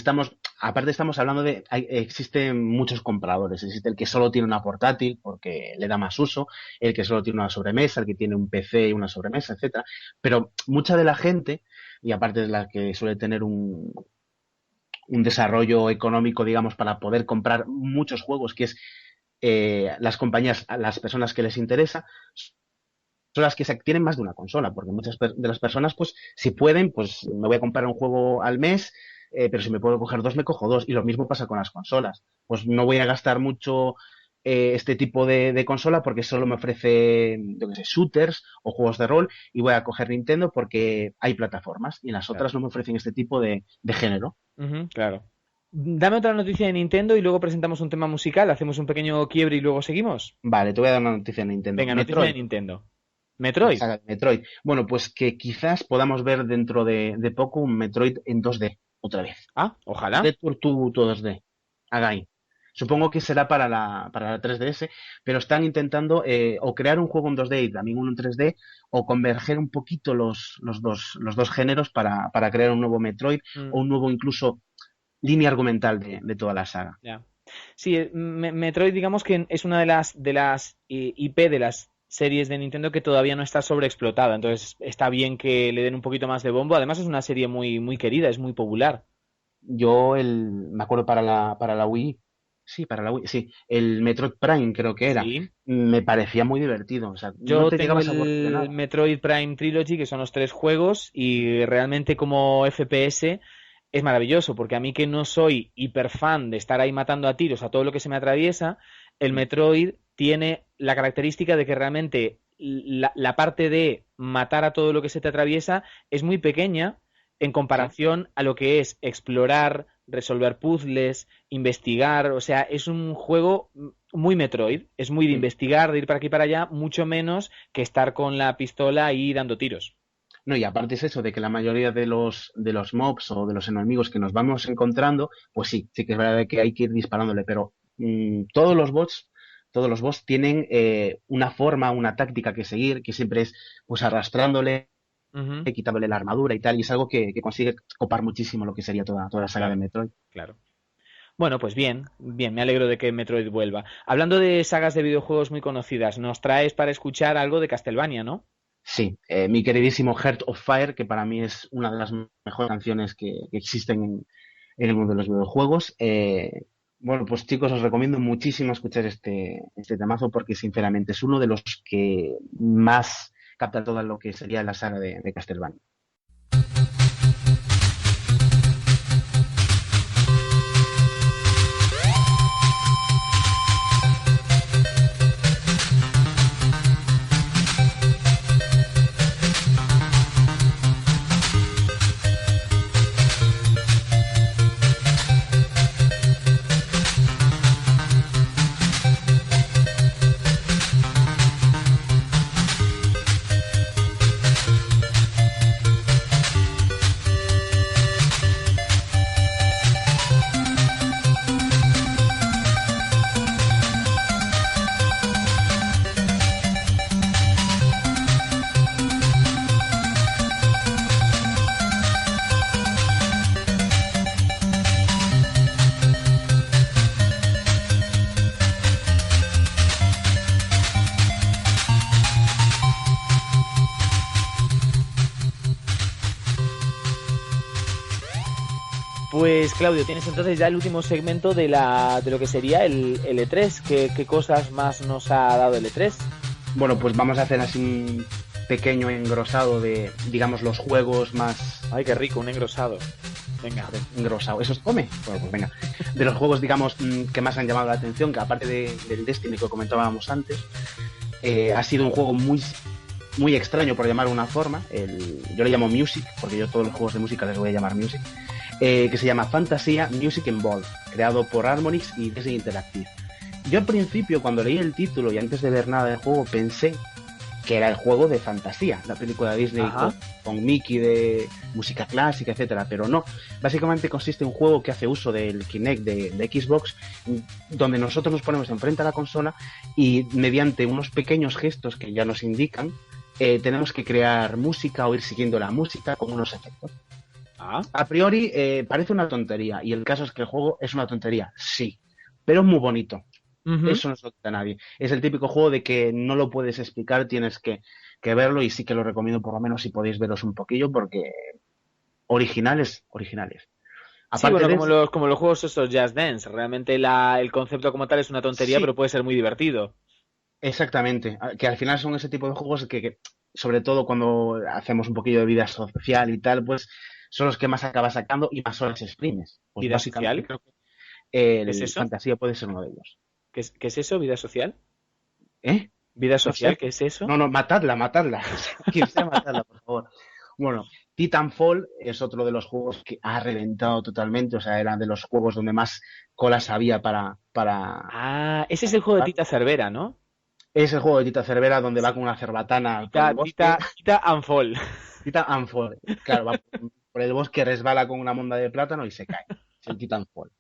[SPEAKER 2] aparte estamos hablando existen muchos compradores. Existe el que solo tiene una portátil porque le da más uso, el que solo tiene una sobremesa, el que tiene un PC y una sobremesa, etcétera. Pero mucha de la gente, y aparte de la que suele tener un desarrollo económico, digamos, para poder comprar muchos juegos, que es las compañías, a las personas que les interesa, son las que se tienen más de una consola, porque muchas de las personas, pues, si pueden, pues me voy a comprar un juego al mes, pero si me puedo coger dos, me cojo dos. Y lo mismo pasa con las consolas. Pues no voy a gastar mucho este tipo de consola porque solo me ofrece, yo qué sé, shooters o juegos de rol y voy a coger Nintendo porque hay plataformas y las
[SPEAKER 1] Claro.
[SPEAKER 2] otras no me ofrecen este tipo de género.
[SPEAKER 1] Ujú, claro. Dame otra noticia de Nintendo y luego presentamos un tema musical, hacemos un pequeño quiebre y luego seguimos.
[SPEAKER 2] Vale, te voy a dar una noticia de Nintendo.
[SPEAKER 1] Venga, noticia de
[SPEAKER 2] Metroid,
[SPEAKER 1] Nintendo.
[SPEAKER 2] la
[SPEAKER 1] Metroid.
[SPEAKER 2] saga de Metroid. Bueno, pues que quizás podamos ver dentro de poco un Metroid en 2D, otra vez.
[SPEAKER 1] Ah, ojalá.
[SPEAKER 2] Return to 2D. Again. Supongo que será para la 3DS, pero están intentando o crear un juego en 2D y también uno en 3D, o converger un poquito los dos géneros para crear un nuevo Metroid
[SPEAKER 1] Mm,
[SPEAKER 2] o un nuevo incluso línea argumental de toda la saga.
[SPEAKER 1] ya. Sí, Metroid, digamos que es una de las IP de las series de Nintendo que todavía no está sobreexplotada. Entonces está bien que le den un poquito más de bombo. Además es una serie muy, muy querida, es muy popular.
[SPEAKER 2] Me acuerdo para la Wii, sí, para la Wii, sí, el Metroid Prime creo que era,
[SPEAKER 1] Sí.
[SPEAKER 2] me parecía muy divertido, o sea, no
[SPEAKER 1] Yo
[SPEAKER 2] te
[SPEAKER 1] tengo
[SPEAKER 2] llegabas a aburrir de
[SPEAKER 1] el
[SPEAKER 2] nada.
[SPEAKER 1] Metroid Prime Trilogy, que son los tres juegos, y realmente como FPS es maravilloso, porque a mí que no soy hiper fan de estar ahí matando a tiros a todo lo que se me atraviesa, el
[SPEAKER 2] Mm,
[SPEAKER 1] Metroid tiene la característica de que realmente la parte de matar a todo lo que se te atraviesa es muy pequeña en
[SPEAKER 2] sí.
[SPEAKER 1] comparación a lo que es explorar, resolver puzzles, investigar, o sea, es un juego muy Metroid, es muy de
[SPEAKER 2] Mm.
[SPEAKER 1] investigar, de ir para aquí y para allá, mucho menos que estar con la pistola y dando tiros.
[SPEAKER 2] No, y aparte es eso, de que la mayoría de los mobs o de los enemigos que nos vamos encontrando, pues sí que es verdad que hay que ir disparándole, pero todos los bots tienen una forma, una táctica que seguir, que siempre es pues arrastrándole,
[SPEAKER 1] Ujú,
[SPEAKER 2] quitándole la armadura y tal, y es algo que consigue copar muchísimo lo que sería toda la saga de
[SPEAKER 1] claro,
[SPEAKER 2] Metroid.
[SPEAKER 1] claro. Bueno, pues bien, bien, me alegro de que Metroid vuelva. Hablando de sagas de videojuegos muy conocidas, nos traes para escuchar algo de Castlevania, ¿no?
[SPEAKER 2] Sí, mi queridísimo Heart of Fire, que para mí es una de las mejores canciones que existen en el mundo de los videojuegos. Bueno, pues chicos, os recomiendo muchísimo escuchar este temazo porque sinceramente es uno de los que más capta todo lo que sería la saga de Castlevania.
[SPEAKER 1] Pues Claudio, tienes entonces ya el último segmento de lo que sería el E3. ¿Qué cosas más nos ha dado el E3?
[SPEAKER 2] Bueno, pues vamos a hacer así un pequeño engrosado de, digamos, los juegos más.
[SPEAKER 1] Ay, qué rico, un engrosado. Venga.
[SPEAKER 2] Engrosado. ¿Eso se come? Bueno, pues venga. De los juegos, digamos, que más han llamado la atención, que aparte del Destiny que comentábamos antes, ha sido un juego muy extraño, por llamar de una forma. Yo le llamo Music, porque yo todos los juegos de música les voy a llamar Music, que se llama Fantasia Music Involved, creado por Harmonix y Disney Interactive. Yo al principio, cuando leí el título y antes de ver nada del juego, pensé que era el juego de Fantasía, la película de Disney con Mickey de música clásica, etcétera, pero no. Básicamente consiste en un juego que hace uso del Kinect de Xbox, donde nosotros nos ponemos enfrente a la consola y mediante unos pequeños gestos que ya nos indican, tenemos que crear música o ir siguiendo la música con unos efectos. A priori parece una tontería, y el caso es que el juego es una tontería, sí, pero es muy bonito. Eso no se lo quita a nadie. Es el típico juego de que no lo puedes explicar, tienes que verlo, y sí que lo recomiendo, por lo menos si podéis veros un poquillo, porque originales.
[SPEAKER 1] Sí, bueno, como los juegos estos Just Dance, realmente el concepto como tal es una tontería, sí, pero puede ser muy divertido.
[SPEAKER 2] Exactamente, que al final son ese tipo de juegos que sobre todo cuando hacemos un poquillo de vida social y tal, pues son los que más acabas sacando y más horas exprimes. Pues
[SPEAKER 1] ¿Vida social?
[SPEAKER 2] Creo que
[SPEAKER 1] ¿Es eso?
[SPEAKER 2] Fantasía puede ser uno de ellos.
[SPEAKER 1] ¿Qué es eso, vida social?
[SPEAKER 2] ¿Eh?
[SPEAKER 1] ¿Vida social?
[SPEAKER 2] No sé.
[SPEAKER 1] ¿Qué es eso?
[SPEAKER 2] No, matadla. Quien sea, matadla, por favor. Bueno, Titanfall es otro de los juegos que ha reventado totalmente, o sea, era de los juegos donde más colas había para...
[SPEAKER 1] Ah, ese es el juego de Tita Cervera, ¿no?
[SPEAKER 2] Es el juego de Tita Cervera donde va con una cerbatana por el bosque.
[SPEAKER 1] Tita and Fall.
[SPEAKER 2] Tita and Fall. Claro, va por el bosque, resbala con una monda de plátano y se cae. Es el Titanfall.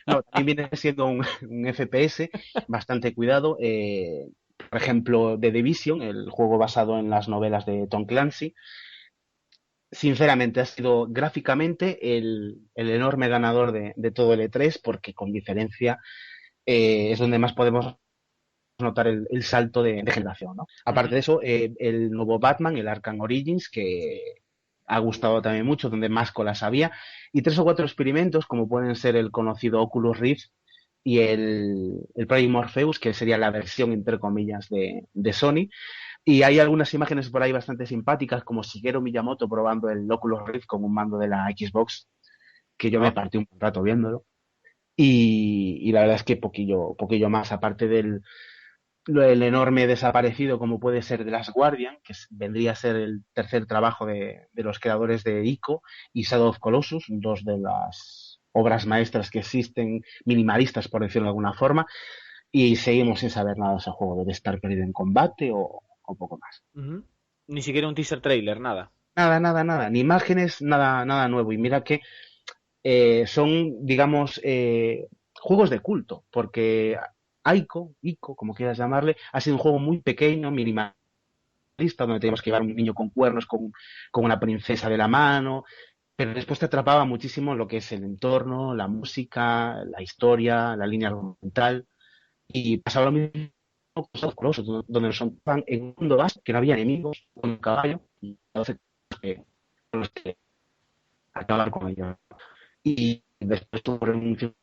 [SPEAKER 2] No, también viene siendo un FPS bastante cuidado. Por ejemplo, The Division, el juego basado en las novelas de Tom Clancy. Sinceramente, ha sido gráficamente el enorme ganador de todo el E3, porque con diferencia es donde más podemos notar el salto de generación, ¿no? Aparte de eso, el nuevo Batman, el Arkham Origins, que ha gustado también mucho, donde más colas había, y 3 o 4 experimentos, como pueden ser el conocido Oculus Rift y el Project Morpheus, que sería la versión, entre comillas, de Sony. Y hay algunas imágenes por ahí bastante simpáticas, como Shigeru Miyamoto probando el Oculus Rift con un mando de la Xbox, que yo me partí un rato viéndolo. Y la verdad es que poquillo más, aparte del el enorme desaparecido como puede ser The Last Guardian, que vendría a ser el tercer trabajo de los creadores de Ico y Shadow of Colossus, dos de las obras maestras que existen, minimalistas por decirlo de alguna forma, y seguimos sin saber nada de ese juego, debe estar perdido en combate o poco más.
[SPEAKER 1] Ni siquiera un teaser trailer, nada.
[SPEAKER 2] Nada, ni imágenes, nada nuevo, y mira que son, digamos, juegos de culto, porque Ico, como quieras llamarle, ha sido un juego muy pequeño, minimalista, donde teníamos que llevar un niño con cuernos, con una princesa de la mano, pero después te atrapaba muchísimo lo que es el entorno, la música, la historia, la línea argumental, y pasaba lo mismo con los Colossus, donde nos encontraban en un mundo vasto, que no había enemigos, con un caballo, y los que acabar con ellos. Y después tuvo un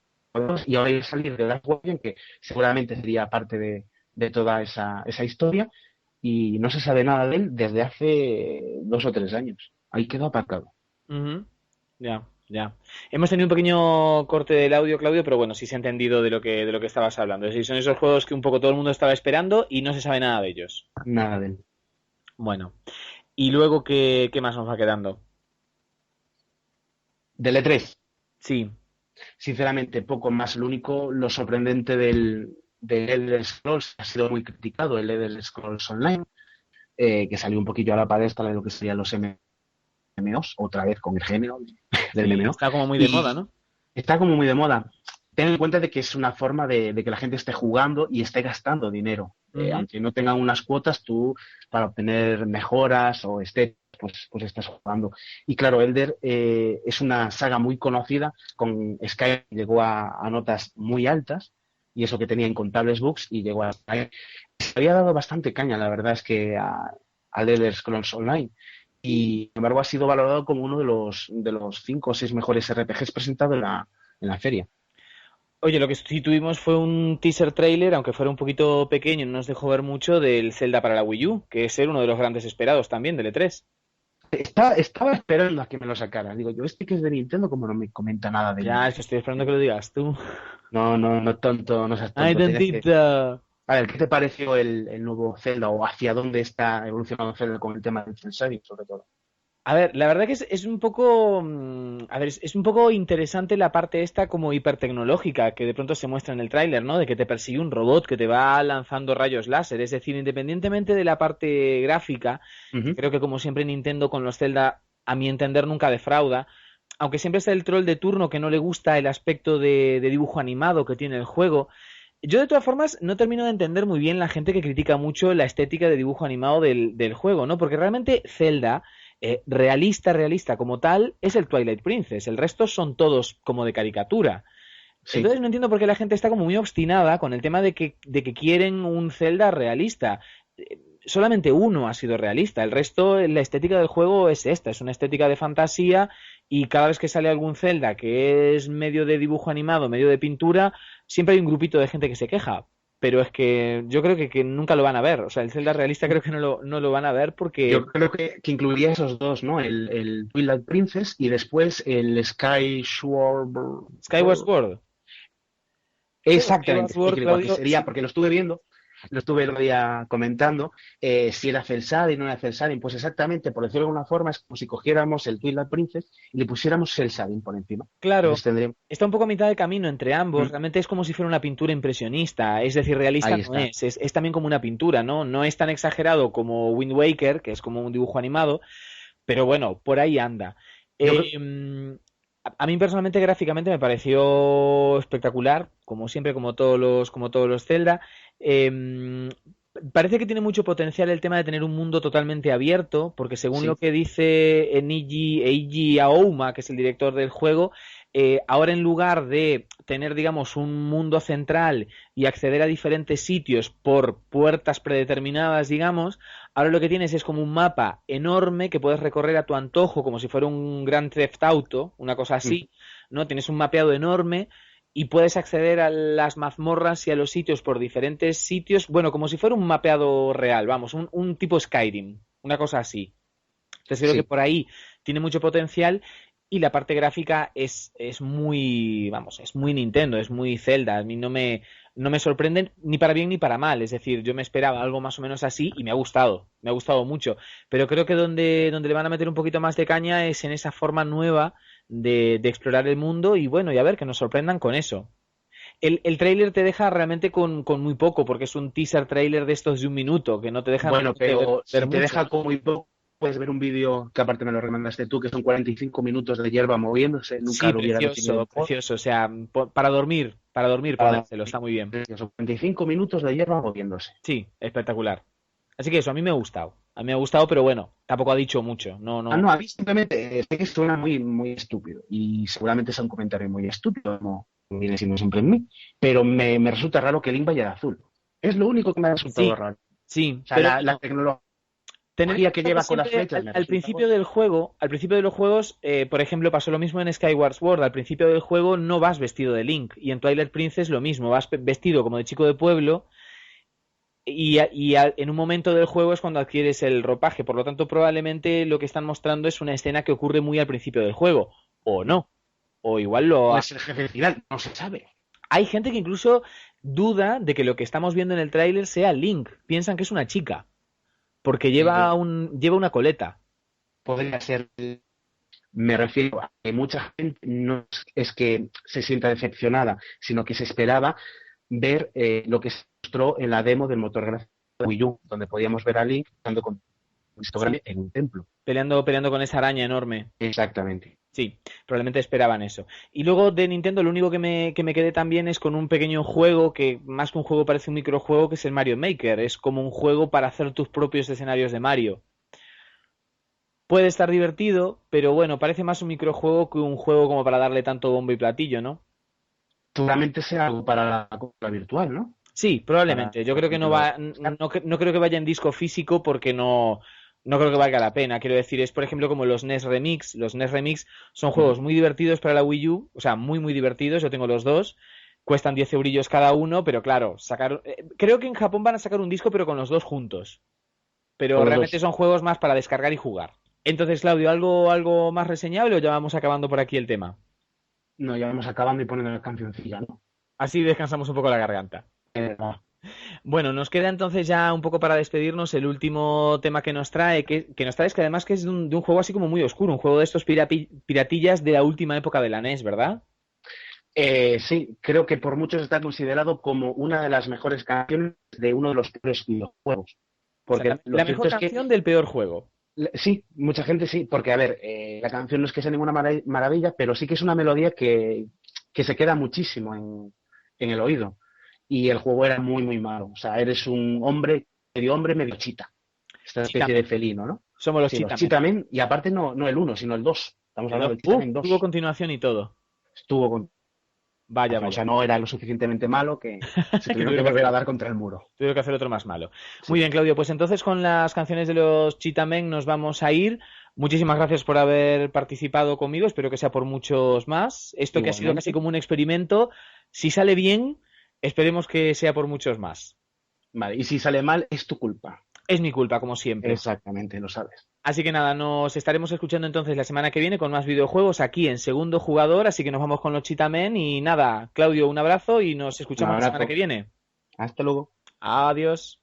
[SPEAKER 2] y ahora ir a salir de Last Guardian, que seguramente sería parte de toda esa historia, y no se sabe nada de él desde hace 2 o 3 años. Ahí quedó aparcado.
[SPEAKER 1] Ya. Hemos tenido un pequeño corte del audio, Claudio, pero bueno, sí se ha entendido de lo que estabas hablando. Es decir, son esos juegos que un poco todo el mundo estaba esperando y no se sabe nada de ellos.
[SPEAKER 2] Nada de él.
[SPEAKER 1] Bueno, y luego, ¿qué más nos va quedando?
[SPEAKER 2] Del E3.
[SPEAKER 1] Sí.
[SPEAKER 2] Sinceramente, poco más. Lo sorprendente del Elder Scrolls ha sido muy criticado, el Elder Scrolls Online, que salió un poquillo a la palestra de lo que serían los MMOs, otra vez con el género del MMO.
[SPEAKER 1] Está como muy de moda, ¿no?
[SPEAKER 2] Está como muy de moda. Ten en cuenta de que es una forma de que la gente esté jugando y esté gastando dinero. Aunque no tengan unas cuotas, tú para obtener mejoras o pues estás jugando. Y claro, Elder es una saga muy conocida, con Skyrim llegó a notas muy altas, y eso que tenía incontables bugs, y llegó a... Se había dado bastante caña, la verdad es que al Elder Scrolls Online, y sin embargo ha sido valorado como uno de los 5 o 6 mejores RPGs presentados en la feria.
[SPEAKER 1] Oye, lo que sí tuvimos fue un teaser trailer, aunque fuera un poquito pequeño, no nos dejó ver mucho, del Zelda para la Wii U, que es ser uno de los grandes esperados también del E3.
[SPEAKER 2] Estaba esperando a que me lo sacaran. Digo, yo este que es de Nintendo, como no me comenta nada de
[SPEAKER 1] Ya,
[SPEAKER 2] Link.
[SPEAKER 1] es que estoy esperando que lo digas tú.
[SPEAKER 2] No, no, no tonto, no seas
[SPEAKER 1] ¡Ay,
[SPEAKER 2] tonto.
[SPEAKER 1] tantito!
[SPEAKER 2] A ver, ¿qué te pareció el nuevo Zelda o hacia dónde está evolucionando Zelda con el tema del cel shading, sobre todo?
[SPEAKER 1] A ver, la verdad que es un poco, a ver, es un poco interesante la parte esta como hipertecnológica que de pronto se muestra en el tráiler, ¿no? De que te persigue un robot que te va lanzando rayos láser. Es decir, independientemente de la parte gráfica, que
[SPEAKER 2] Ujú.
[SPEAKER 1] creo que como siempre Nintendo con los Zelda, a mi entender, nunca defrauda. Aunque siempre está el troll de turno que no le gusta el aspecto de dibujo animado que tiene el juego. Yo de todas formas no termino de entender muy bien la gente que critica mucho la estética de dibujo animado del juego, ¿no? Porque realmente Zelda, realista como tal, es el Twilight Princess. El resto son todos como de caricatura.
[SPEAKER 2] Sí,
[SPEAKER 1] Entonces no entiendo por qué la gente está como muy obstinada con el tema de que quieren un Zelda realista. Solamente uno ha sido realista, el resto, la estética del juego es esta, es una estética de fantasía y cada vez que sale algún Zelda que es medio de dibujo animado, medio de pintura, siempre hay un grupito de gente que se queja. Pero es que yo creo que nunca lo van a ver. O sea, el Zelda realista creo que no lo van a ver
[SPEAKER 2] yo
[SPEAKER 1] porque
[SPEAKER 2] creo que incluiría esos dos, ¿no? El Twilight Princess y después el Sky Sword.
[SPEAKER 1] Skyward Sword. Sí, Skyward
[SPEAKER 2] Exactamente, sí,
[SPEAKER 1] Sword,
[SPEAKER 2] que igual que
[SPEAKER 1] Claudio,
[SPEAKER 2] sería,
[SPEAKER 1] sí.
[SPEAKER 2] porque lo estuve viendo, lo estuve el otro día comentando, si era cel shading o no era cel shading, pues exactamente, por decirlo de alguna forma, es como si cogiéramos el Twilight Princess y le pusiéramos cel shading por encima.
[SPEAKER 1] Claro,
[SPEAKER 2] Entonces tendríamos,
[SPEAKER 1] está un poco a mitad de camino entre ambos.
[SPEAKER 2] mm,
[SPEAKER 1] Realmente es como si fuera una pintura impresionista. Es decir, realista
[SPEAKER 2] ahí
[SPEAKER 1] no
[SPEAKER 2] está.
[SPEAKER 1] es también como una pintura, ¿no? No es tan exagerado como Wind Waker, que es como un dibujo animado, pero bueno, por ahí anda.
[SPEAKER 2] Yo creo,
[SPEAKER 1] A mí personalmente gráficamente me pareció espectacular, como siempre, como todos los Zelda. Eh, Parece que tiene mucho potencial el tema de tener un mundo totalmente abierto, porque según lo
[SPEAKER 2] sí,
[SPEAKER 1] que dice Eiji Aouma, que es el director del juego, ahora en lugar de tener, digamos, un mundo central y acceder a diferentes sitios por puertas predeterminadas, digamos, ahora lo que tienes es como un mapa enorme que puedes recorrer a tu antojo, como si fuera un Grand Theft Auto, una cosa
[SPEAKER 2] mm,
[SPEAKER 1] así, ¿no? Tienes un mapeado enorme y puedes acceder a las mazmorras y a los sitios por diferentes sitios, bueno, como si fuera un mapeado real, vamos, un tipo Skyrim, una cosa así. Entonces creo que
[SPEAKER 2] sí.
[SPEAKER 1] por ahí tiene mucho potencial y la parte gráfica es muy, vamos, es muy Nintendo, es muy Zelda. A mí no me sorprenden ni para bien ni para mal. Es decir, yo me esperaba algo más o menos así y me ha gustado mucho. Pero creo que donde le van a meter un poquito más de caña es en esa forma nueva de explorar el mundo y bueno, y a ver, que nos sorprendan con eso. El tráiler te deja realmente con muy poco, porque es un teaser trailer de estos de un minuto, que no te dejan
[SPEAKER 2] Bueno,
[SPEAKER 1] realmente ver,
[SPEAKER 2] pero
[SPEAKER 1] ver
[SPEAKER 2] si te
[SPEAKER 1] mucho.
[SPEAKER 2] deja como muy poco, puedes ver un vídeo que aparte me lo recomendaste tú, que son 45 minutos de hierba moviéndose, nunca
[SPEAKER 1] Sí,
[SPEAKER 2] lo hubiera definido
[SPEAKER 1] precioso,
[SPEAKER 2] mejor.
[SPEAKER 1] precioso. O sea, para dormir,
[SPEAKER 2] Para
[SPEAKER 1] ponérselo, está muy bien.
[SPEAKER 2] son 45 minutos de hierba moviéndose.
[SPEAKER 1] Sí, espectacular. Así que eso, a mí me ha gustado. A mí me ha gustado, pero bueno, tampoco ha dicho mucho. No,
[SPEAKER 2] Ah,
[SPEAKER 1] no.
[SPEAKER 2] no, a mí simplemente sé que suena muy, muy estúpido y seguramente es un comentario muy estúpido, como viene siendo siempre en mí, pero me resulta raro que Link vaya de azul. Es lo único que me ha resultado
[SPEAKER 1] Sí,
[SPEAKER 2] raro.
[SPEAKER 1] sí,
[SPEAKER 2] O sea,
[SPEAKER 1] pero
[SPEAKER 2] la
[SPEAKER 1] bueno,
[SPEAKER 2] tecnología
[SPEAKER 1] tener en
[SPEAKER 2] que
[SPEAKER 1] cuenta que
[SPEAKER 2] lleva con las
[SPEAKER 1] siempre
[SPEAKER 2] flechas
[SPEAKER 1] al,
[SPEAKER 2] me
[SPEAKER 1] al
[SPEAKER 2] resulta
[SPEAKER 1] principio
[SPEAKER 2] bueno.
[SPEAKER 1] del juego, al principio de los juegos, por ejemplo, pasó lo mismo en Skyward Sword. Al principio del juego no vas vestido de Link. Y en Twilight Princess lo mismo, vas vestido como de chico de pueblo. En un momento del juego es cuando adquieres el ropaje. Por lo tanto, probablemente lo que están mostrando es una escena que ocurre muy al principio del juego. O no. O igual
[SPEAKER 2] O es el jefe final, no se sabe.
[SPEAKER 1] hay gente que incluso duda de que lo que estamos viendo en el tráiler sea Link. Piensan que es una chica. Porque lleva
[SPEAKER 2] Eh,
[SPEAKER 1] lleva una coleta.
[SPEAKER 2] podría ser, me refiero a que mucha gente no es que se sienta decepcionada, sino que se esperaba ver lo que se mostró en la demo del motor gráfico de Wii U, donde podíamos ver a Link andando con un
[SPEAKER 1] Sí,
[SPEAKER 2] histograma en un templo.
[SPEAKER 1] peleando con esa araña enorme.
[SPEAKER 2] Exactamente.
[SPEAKER 1] Sí, probablemente esperaban eso. Y luego de Nintendo lo único que me quedé también es con un pequeño juego que más que un juego parece un microjuego que es el Mario Maker. Es como un juego para hacer tus propios escenarios de Mario. Puede estar divertido, pero bueno, parece más un microjuego que un juego como para darle tanto bombo y platillo, ¿no?
[SPEAKER 2] Seguramente sea algo para la consola virtual, ¿no?
[SPEAKER 1] Sí,
[SPEAKER 2] Para,
[SPEAKER 1] probablemente. Yo
[SPEAKER 2] por
[SPEAKER 1] creo que no
[SPEAKER 2] ejemplo,
[SPEAKER 1] va, no creo que vaya en disco físico porque no creo que valga la pena. Quiero decir, es por ejemplo como los NES Remix. Los NES Remix son juegos muy divertidos para la Wii U, o sea, muy, muy divertidos. Yo tengo los dos. Cuestan 10 eurillos cada uno, pero claro, creo que en Japón van a sacar un disco, pero con los dos juntos. Pero
[SPEAKER 2] con los
[SPEAKER 1] realmente
[SPEAKER 2] dos.
[SPEAKER 1] son juegos más para descargar y jugar. Entonces, Claudio, ¿algo más reseñable o ya vamos acabando por aquí el tema?
[SPEAKER 2] No, ya vamos acabando y poniendo la cancioncilla, ¿no?
[SPEAKER 1] Así descansamos un poco la garganta.
[SPEAKER 2] No.
[SPEAKER 1] Bueno, nos queda entonces ya un poco para despedirnos el último tema que nos trae, que nos trae es que además que es de un juego así como muy oscuro, un juego de estos piratillas de la última época de la NES, ¿verdad?
[SPEAKER 2] Sí, creo que por muchos está considerado como una de las mejores canciones de uno de los peores videojuegos.
[SPEAKER 1] O sea,
[SPEAKER 2] Porque lo
[SPEAKER 1] la mejor
[SPEAKER 2] cierto es que
[SPEAKER 1] canción del peor juego.
[SPEAKER 2] sí, mucha gente sí, porque a ver, la canción no es que sea ninguna maravilla, pero sí que es una melodía que se queda muchísimo en el oído. Y el juego era muy, muy malo. O sea, eres un hombre, medio chita. Esta especie de
[SPEAKER 1] Cheetah.
[SPEAKER 2] felino, ¿no?
[SPEAKER 1] Somos los
[SPEAKER 2] Sí, los
[SPEAKER 1] Cheetah.
[SPEAKER 2] Cheetah y aparte no el uno sino el 2. Estamos hablando del Cheetah
[SPEAKER 1] Tuvo
[SPEAKER 2] 2.
[SPEAKER 1] continuación y todo.
[SPEAKER 2] Estuvo con
[SPEAKER 1] Vaya,
[SPEAKER 2] o
[SPEAKER 1] vaya.
[SPEAKER 2] sea, no era lo suficientemente malo que se
[SPEAKER 1] Que
[SPEAKER 2] tuvieron que
[SPEAKER 1] tuvieron que
[SPEAKER 2] volver
[SPEAKER 1] hacer
[SPEAKER 2] a
[SPEAKER 1] otro.
[SPEAKER 2] dar contra el muro.
[SPEAKER 1] Tuvieron que hacer otro más malo. Muy
[SPEAKER 2] Sí.
[SPEAKER 1] bien, Claudio, pues entonces con las canciones de los Cheetah nos vamos a ir. Muchísimas gracias por haber participado conmigo. Espero que sea por muchos más. Esto que ha sido casi
[SPEAKER 2] Igualmente.
[SPEAKER 1] como un experimento, si sale bien, esperemos que sea por muchos más.
[SPEAKER 2] Vale, y si sale mal, es tu culpa.
[SPEAKER 1] Es mi culpa, como siempre.
[SPEAKER 2] Exactamente, lo sabes.
[SPEAKER 1] Así que nada, nos estaremos escuchando entonces la semana que viene con más videojuegos aquí en Segundo Jugador. Así que nos vamos con los Cheetah y nada, Claudio, un abrazo y nos
[SPEAKER 2] Un
[SPEAKER 1] escuchamos la semana que
[SPEAKER 2] abrazo.
[SPEAKER 1] viene.
[SPEAKER 2] Hasta luego.
[SPEAKER 1] Adiós.